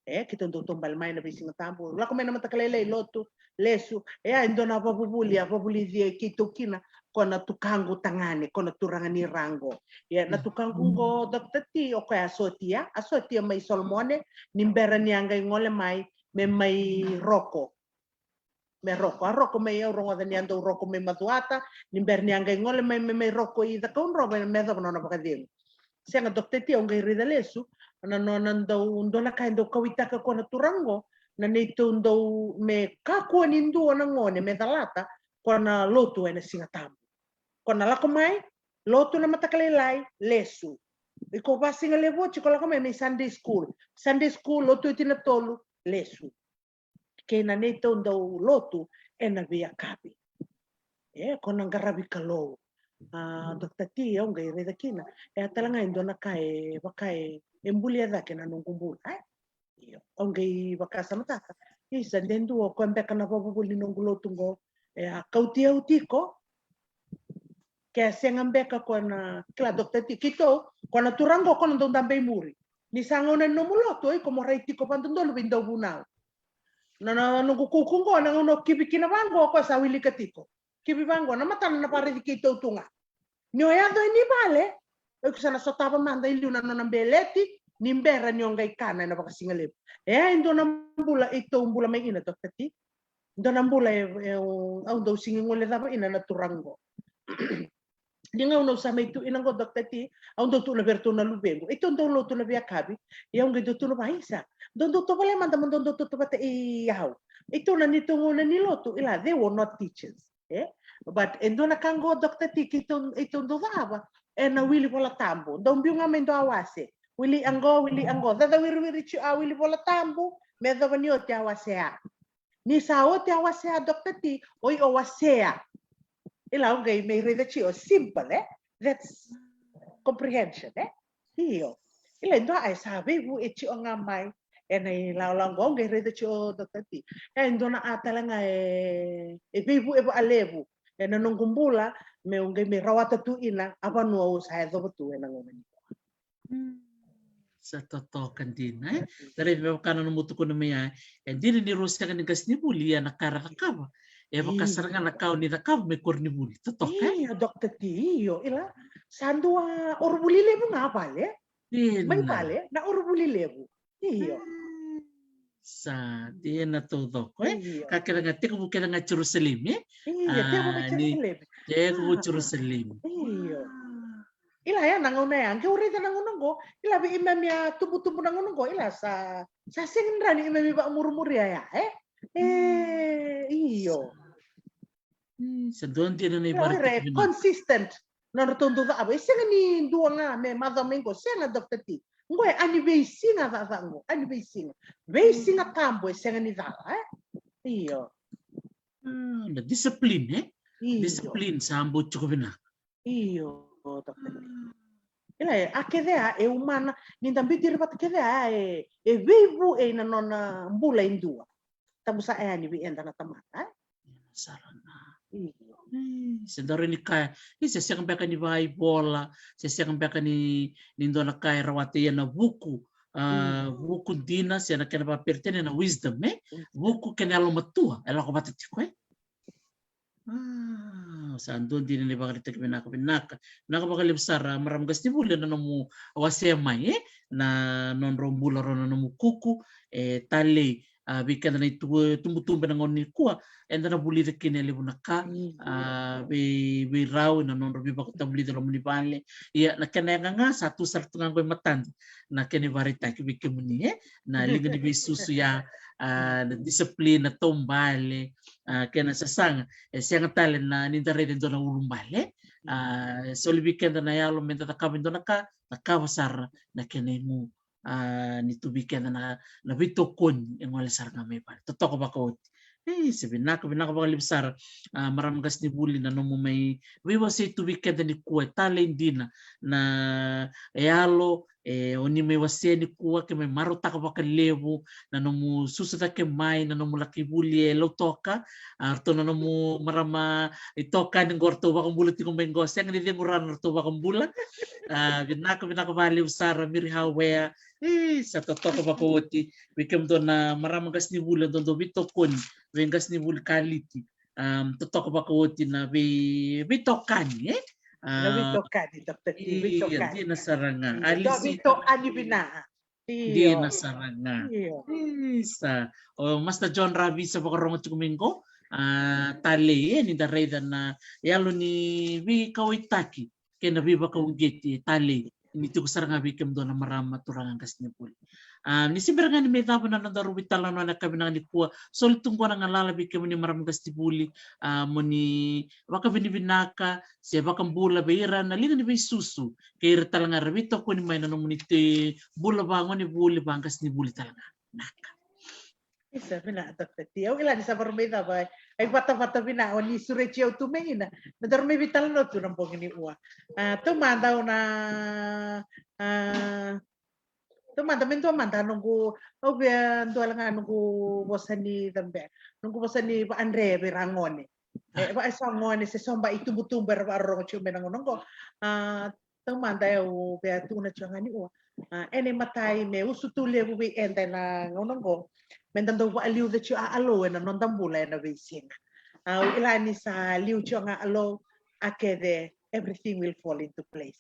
Kito ndo tumbal mai na bisinga tambo. La ko me na matakalele lotu lesu. Ndo na babuli dia kito kina kona tukangu tangani kona turangani rango. Na tukangu ngo doktati o kaya asotia mai solmone nimbera nianga ngole mai me mai roko. Me roko me rongo dani ando roko me maduata nimber nianga ngole me roko I da kon roba me da no bakadil. Senga doktati o ngai rida lesu na no ndo na kai ndo kawitaka kona turango na neito ndo me kako nindu na ngone me dalata kona lotu ena singa tambo. Kona lako mai lotu na matakalelai lesu. Iko ba singa levo chiko lako mai me Sunday school lotu itina tolu lesu. Kena neito ndo lotu ena via kapi. Kona ngarabi kalo. Doktati o ngai reda kina. Talanga indo na kai wakai embulia da kena nungumbula. O ngai wakasa mataka. Isa ndendu o kwembeka na babuli nungulotu ngo. Kautia utiko. Kaya sengambeka kona kila doktati kito kona turango kona ndambe muri. Ni sangona nomulotu como reitiko pandondolo bindo bunau. Na nungu kukungo na uno kibikina bango ko sa wili katiko. Kibi bango na matan na pare kito tunga. Nyoyado ni bale. O kusana sotaba manda ili una nona beleti nimbera nyonga ikana na bakasingalep. Ndo nambula ito umbula mai ina doktati. Ndo nambula au ndo singingole daba ina na turango. Dinga uno sa mai tu inango doktati au ndo tu na verto na lubengo. Ito ndo lo tu na via kabi. Ya unge do tu na baisa. Dondo to bale manda dondo to bate iau. Ito na nito ngona niloto ila they were not teachers. But endo na kango doktati ito ndo dava. Na wili pola tambo. Dombiunga mendo awase. Wili ango. Dada wiri chu wili pola tambo. Medo vanio te awasea. Ni sao te awasea doktati oi awasea. Ila unge me reda chi o simple, That's comprehension, Io. Ila ndo ai sabe bu echi o ngamai. Enai laulango ngai reda chi o doktati. Ndo na atalanga bibu alevu. Na nungumbula me unge me rawata tu ina apa no sa do tu na ngomeni. Sa totokan din dari kana no mutuko na maya dili ni rosta kan gas ni bulia na karakaba makasaranga na kao ni nakab me korni buli totokan doktati io ila sandua orbuli lebu ngapale mai pale na orbuli lebu io sa dia na todo kakira nga tiko bukira nga Jerusalem tiko Jerusalem ila ya nangona ya ke urita nangonongo ila bi imam ya tubu-tubu nangonongo ila sa singindra ni imam ba umur-umur ya iyo sa doon din na ibarat consistent na rotondo da abo singa ni duanga me madamengo singa doktati ngoy ani be singa zango ani be singa tambo singa ni dala iyo na discipline discipline sa ambo chukubina iyo doktati ila akedea umana nindambi diribat kedea vivu na nona mbula indua tabusa ani bi enda na tamata sarana Sendiri ni kaya, saya siang beka ni bahai bola, saya siang beka ni ndona kaya rawati na buku, buku dina saya nak kena pertene na wisdom, buku kena lo matua, elo ko batiti ko sandun din ni bakal tek binaka bakal besar maram gas ni bulan na mo wasemai na non rombula ron na mo kuku tali bikan na itu tumbu-tumbu na ngoni kuwa enda na buli rekine le bunaka be raw na non robi bakot tabli do muni bale ya na kenanga nga satu sartu ngang matan na kene varita ki bikemuni na liga ni susu ya na disiplina tombale kena sasang siang talen na nindare do na ulumbale so libikenda na yalo menta takamindo naka nakawasar na kene mu nitubikan na bitokon yang wala sarang may pa totoo ba ko Binaka mga libsar, maramgas ni Buli na nung may wiwa say to weekend ni kuwa tale hindi na ayalo oni may wasya ni kuwa ke may maruta ka baka levo na nung susata ke may na nung laki Buli lo toka arto na nung marama itoka ng gorto wakang bulat kung may gosya ng hindi nguran arto wakang bulat binaka bali usara miri hawe sa totoo pa po weekend do na maramgas ni Buli do bito kun vengas ni vulkaliti totoo ba ko na bitokan Nabitokan ni Dr. T. Bitokan. di nasaranga Bitokan ni Binaa. di nasaranga isa mas na John Ravi sa pakarong tukumingo tali ni dareda na yalo ni vi kawitaki kena viva kawgeti tali ini tu saranga bikem do na marama turangan kasnya pul ni siberanga ni meta na daru bitala na kami na ni kuwa sol tungko na ngalala bikem ni marama kastibuli muni waka binaka siya bakang bula beira na linga ni bay susu kaya talanga rabito ko ni may na munite bula bangon ni buli bangkas ni buli talanga naka isa bina Dr. T. O ilan sa barmeda ba ay bata-bata bina o ni surechio tumena na darme vital no tu nang pogini uwa tumanda na tumanda nunggu o be ndo lang nunggu bosani dambe nunggu bosani ba Andre berangone ba sangone se somba itu butumber ba ro chume nang nunggu tumanda o be tuna changani uwa ene matai me usutule bu be enda na nunggu mendando wa liu de chu alo na non tambula na vising ilani sa liu chu nga alo akede everything will fall into place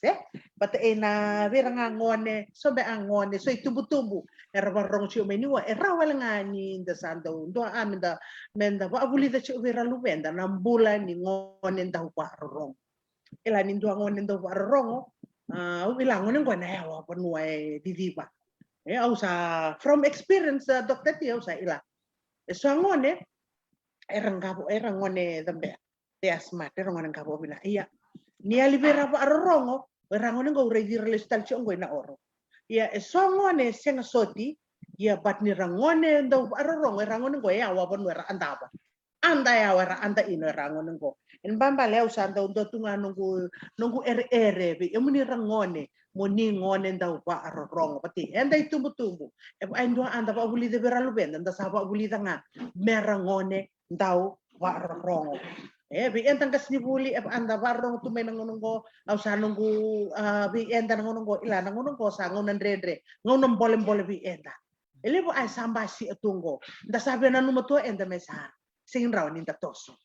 but ena viranga ngone so be angone so itubutubu era barong chu menua era wala nga ni the sando ndo amenda menda wa abuli de chu vira lubenda na mbula ni ngone nda wa rong ilani ndo ngone ndo wa rong ngone ngone ya wa panua didiba ausa from experience Dr. T ausa ila so ngone erangone dambe te asma erangone ngabo bila iya ni alibera ba rongo erangone ngo regir lestal chongo na oro iya so ngone senga soti ya bat ni rangone ndo rongo erangone ngo ya wa bon wera andaba anda ya wera anda ino erangone ngo en bamba leo sanda ndo tunga nungu ere be emuni rangone moni ngone ndau wa arorong pati enda itumbu ai ndo anda ba buli de beralu ben anda saba buli tanga merangone ndau wa arorong bi entang kas ni buli anda barong tu menang nunggo au sa nunggu bi enda nunggo ila nunggo sa ngonan redre ngonon bolem bi enda ele bo ai samba si atungo nda sabe na numato enda mesa sing raw ni toso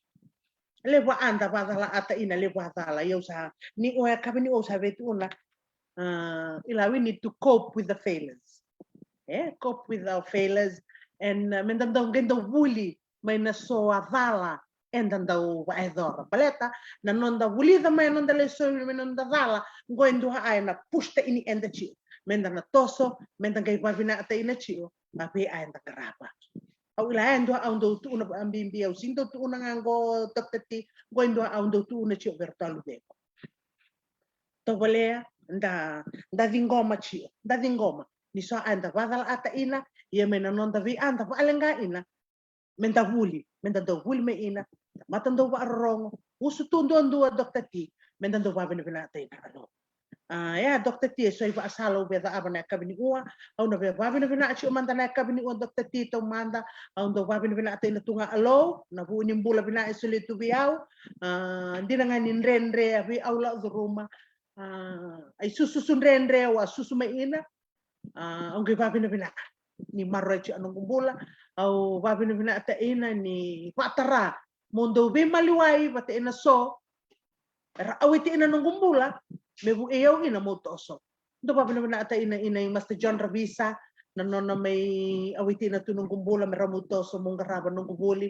ele bo anda ba dala ata ina le bo dala yo sa ni o kabini o sa betuna we need to cope with the failures. Cope with our failures and mendandang gendo wuli may naso avala and daw waedor paleta nanonda wuli da may nonda leso menonda vala ngwendo ay na pushta ini enda chi mendana toso mendang kay pavina ata ina chi tapi ay na karaba au ila endo aundo tu una ambimbi au sindo tu una ngo tokteti ngwendo aundo tu una chi bertalu beko to balea nda vingoma chi nda vingoma ni so anda badal ata ina ye mena non da vi anda pa alenga ina menda wuli me ina matando wa rongo usu tundo Dr. T menda do ba bena ata ina ano ya Dr. T so iba asalo be da abana kabini uwa au no be ba bena chi manda na kabini uwa Dr. T to manda au do ba bena ata ina tunga alo na bu nimbula bena isulitu biau ndina ngani renre abi au la ruma ay sususun renre wa susu maina ang babina bina ni marrachi anong kumbula au babina bina ata ina ni patara mondo be maliwai pati ina so awiti ina nung kumbula mebu eyaw ina mo toso do babina bina ata ina Master John Ravisa na may awiti ina tunong kumbula meramuto so mong garaban nung kumbuli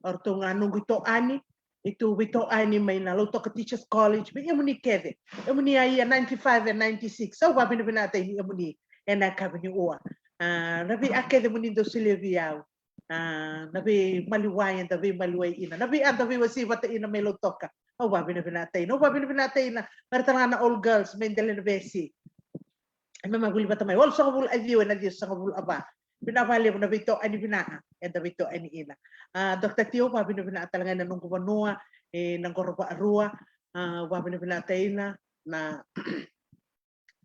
or to nga nung ito ani itu wito ani may naluto ka Teachers College may emuni kede emuni ay 95 and 96 so babin binata ni emuni ena kabini uwa nabi akede muni do Silvia nabi maliwayan nabi maliway ina nabi nabi wasi bata ina may luto ka babin binata ina martanga na all girls may delen besi ay mamaguli bata may wal sa kabul adiyo na diyo sa kabul aba binabali mo na bito ani binaa enda bito ani ina Dr. Tio pa binabina talaga na nung kumanua nang koroba arua wa binabina taina na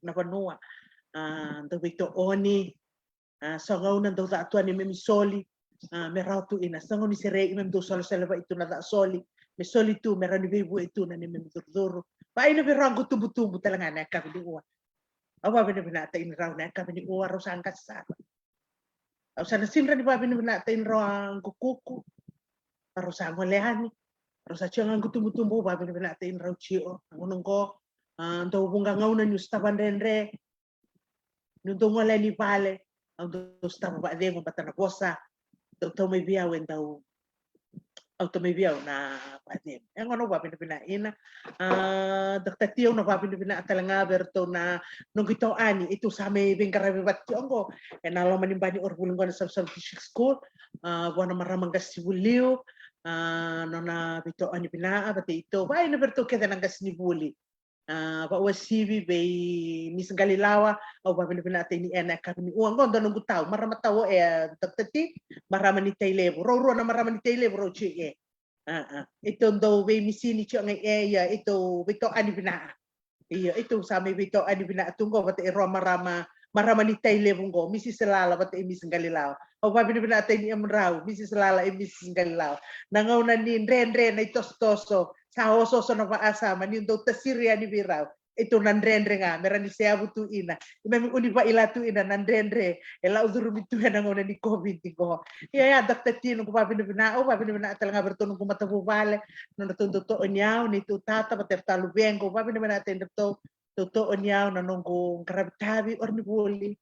na panua ndo bito oni sangau na ndo ta ni memi soli me rautu ina sangau ni sere mem do solo sala itu na da soli me soli tu me rani bebu itu na ni memi durduru pa ina be rangu tubu talaga na ka bi uwa awa binabina taina raw na ka bi uwa ro sangka sa au sana sinra di babi na taina raw kukuku ro sa ngolehani ro sa changa gutumbu babi na taina raw chio ngongo ndo bunga ngauna ni stabandendre ndo ngola ni pale ndo staba ba demo batana bosa ndo mai bia wendau auto mai bia na ba dem ngono ba pina ina Dr. Tio na ba pina talanga berto na nungito ani itu same bengkarabe bat ongo na lo manimbani orbulungo na sub school bona maramang gasibulio nona bito ani pina abate ito ba ina berto keda nang gasnibuli ba wasibi bei misgali lawa au ba pina ni ena kami uang gondo nunggu tau maramatawo Dr. marama ni tailebo ro na marama ni tailebo ro chi ito ndo be misini chi ngai ya ito bito ani pina iya ito sa may bito ani pina tunggo bate ro marama ni tailebo ngo misi selala bate misgali lawa au ba pina ni amrau misi selala misgali lawa nangauna ni ndre na itostoso sa oso so na paasa mani ndo tasiria ni birau ito nandrendre nga merani sea butu ina imemi uni pa ilatu ina nandrendre ela uduru mitu na ngona ni covid ko ya Dr. Tino ko papi na talaga bertono ko matabu vale no tundo to onyao ni tu tata patertalu bengo papi na tendo to onyao na nongo karabtabi or ni boli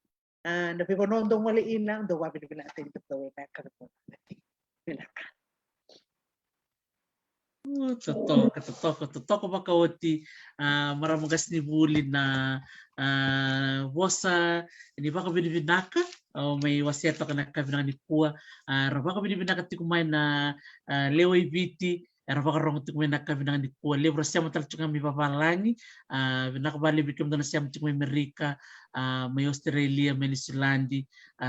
na pe bonondo mole ina ndo papi na tendo to na karabto Totoo makawati maramugas ni buli na bosa ni baka binibinaka may wasiato ka na kabinang ni kuwa rabaka binibinaka ti kumain na lewa ibiti rabaka rong ti kumain na kabinang ni kuwa lebra siya matal tsunga mi papalani nakabali bikim na siya matal may Amerika may Australia may New Zealand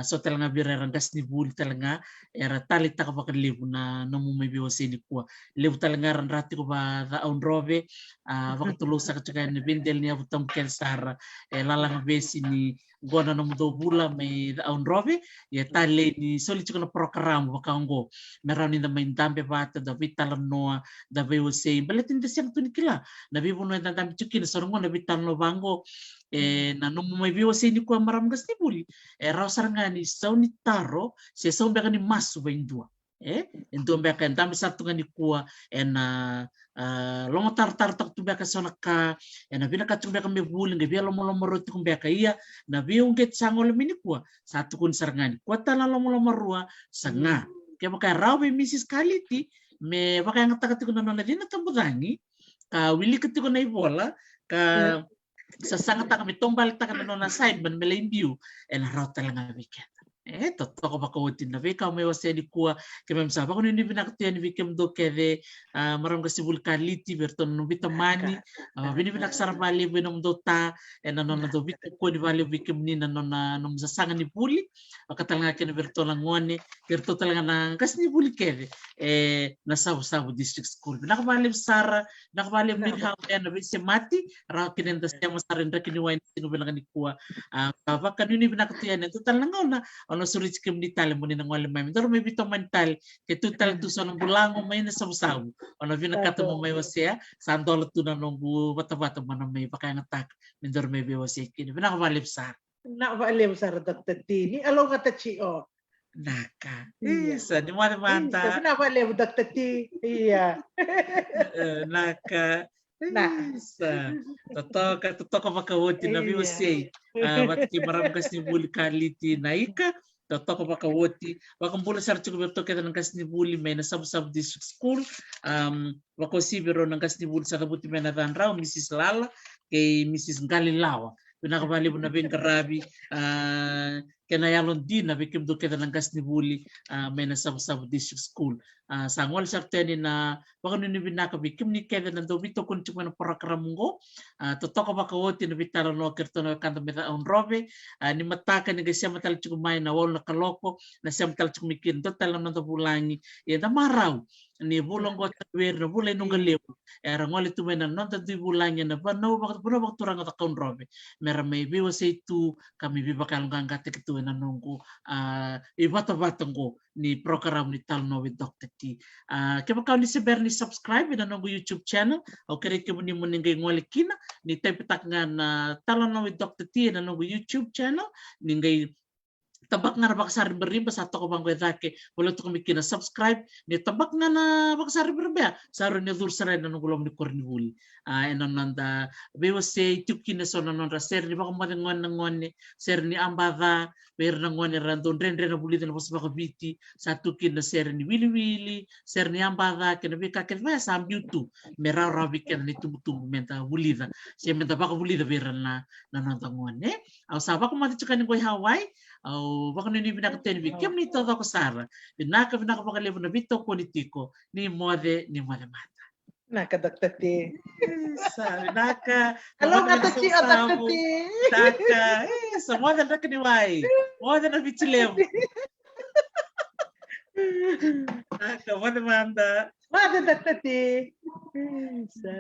so talaga biraranggas ni buli talaga era talita ka baka libu na namumay biwasi ni kuwa libu talaga ranrati ko ba daon robe wakatulosa ka tsaka ni bindel niya butang kelsara lalang besi ni gona no do bula may daon robe ya tale ni soli tsaka na program wakanggo meron ni may dambe bata da vitalan noa da biwasi balitin de siyang tunikila na bibo no na dambe tsukin sorong na vital no bango na nung may biwasi ni kuwa maramgas ni buli raw sarangani sa ni taro siya sa umbeka ni masu ba indua endo umbeka dami satu nga ni kuwa longo tar tumbeka sa naka na binaka tumbeka may buli nga biya lomo roti kumbeka iya na biya ungget sangol mini kuwa satu kun sarangani kuwa tala lomo rua sanga kaya maka raw may misis kaliti me baka yang takati ko na nona din na tambudangi ka wili kati ko na ibola ka sa sangat kami tombal ta kana na side man melain view and raw talaga weekend totoo ko bakawutin na vika may wasi ni kuwa kaya msaba ko ni binaktiyan ni vikem do kede maram kasi vulkaniti berton no vitamani binibinak sarapali binom do ta and ano na do vitam ko di value vikem ni na nung sasangan ni puli makatalaga kena berton lang ngone berto talaga na kas ni puli kede na Sabu district school nakabali sara nakabali min ha na bisemati raw kinenda siya masarenda kiniwain sino bilang ni kuwa kapag kanini binaktiyan ito talaga na ono sulit kim di tal mo ni nang wala may pero may bito mental ke tutal tu so nang bulango may na sabu ono binakata mo may wasya sandol tu na nunggu bata-bata man may pakangatak mindor may biwasi kini binakabalip sa Dr. T ni alo kata chio naka isa di mo manta binabali Dr. T iya naka isa totoo ka makawuti na biwasi wati maram kasi buli kaliti na ika totoo ka makawuti wakang bula sa rito ko kita ng kasi buli may na Sabu district school wako sibiro ng kasi buli sa kabuti may nadan raw Mrs. Lala kay Mrs. Galilawa binakabali mo na bin karabi kena yalon din na bikim do kita nangkas ni buli may na sabu district school sangwal sarteni na baka ni binaka bikim ni keda nando bito kun cuma na parakramungo totoko baka woti na bitaro no kerto no kanto meta on robe ni mataka ni gasya matal cukup main na wal na kaloko na siya matal cukup mikin total na to bulangi ya da maraw ni bulong ko tawer na bulay nung galew era ngol itu may na nonta di bulangi na ba no bakit turang at akon robe mera may biwa say tu kami bibakal ngangkate ketua na nunggu ibata-batang ko ni program ni Talno with Dr. T. Kaya kau ni si Bernie subscribe na nunggu YouTube channel o kaya kaya muni ngay ngwalikina ni tayo pitak nga na Talno with Dr. T na nunggu YouTube channel ni ngay tabak nga na bakasari berimba sa to ko bang kwedake wala to kami kina subscribe ni tabak nga na bakasari berimba saro ni dur saray na nungulom ni Cornibuli enon nanda bewa say tukina so nanonda ser ni baka madengon nangon ni ser ni ambada ber nangon ni randon ren na bulit na pos baka biti sa tukin na ser ni wili ser ni ambada kena bika kena sa YouTube mera rabi kena ni tubutu menta bulida siya menta baka bulida beran na nanonda ngon ne au sa baka mati chukan ni Hawaii au baka ni binakten bi kem ni todo ko sara binaka baka levo na bito politiko ni mode mata Naka Dr. T. sabi naka Hello, Dr. T. Dr. T. naka sa mode na kaniwai mode na bitlevo naka mode manda Mada Dr. T. Sa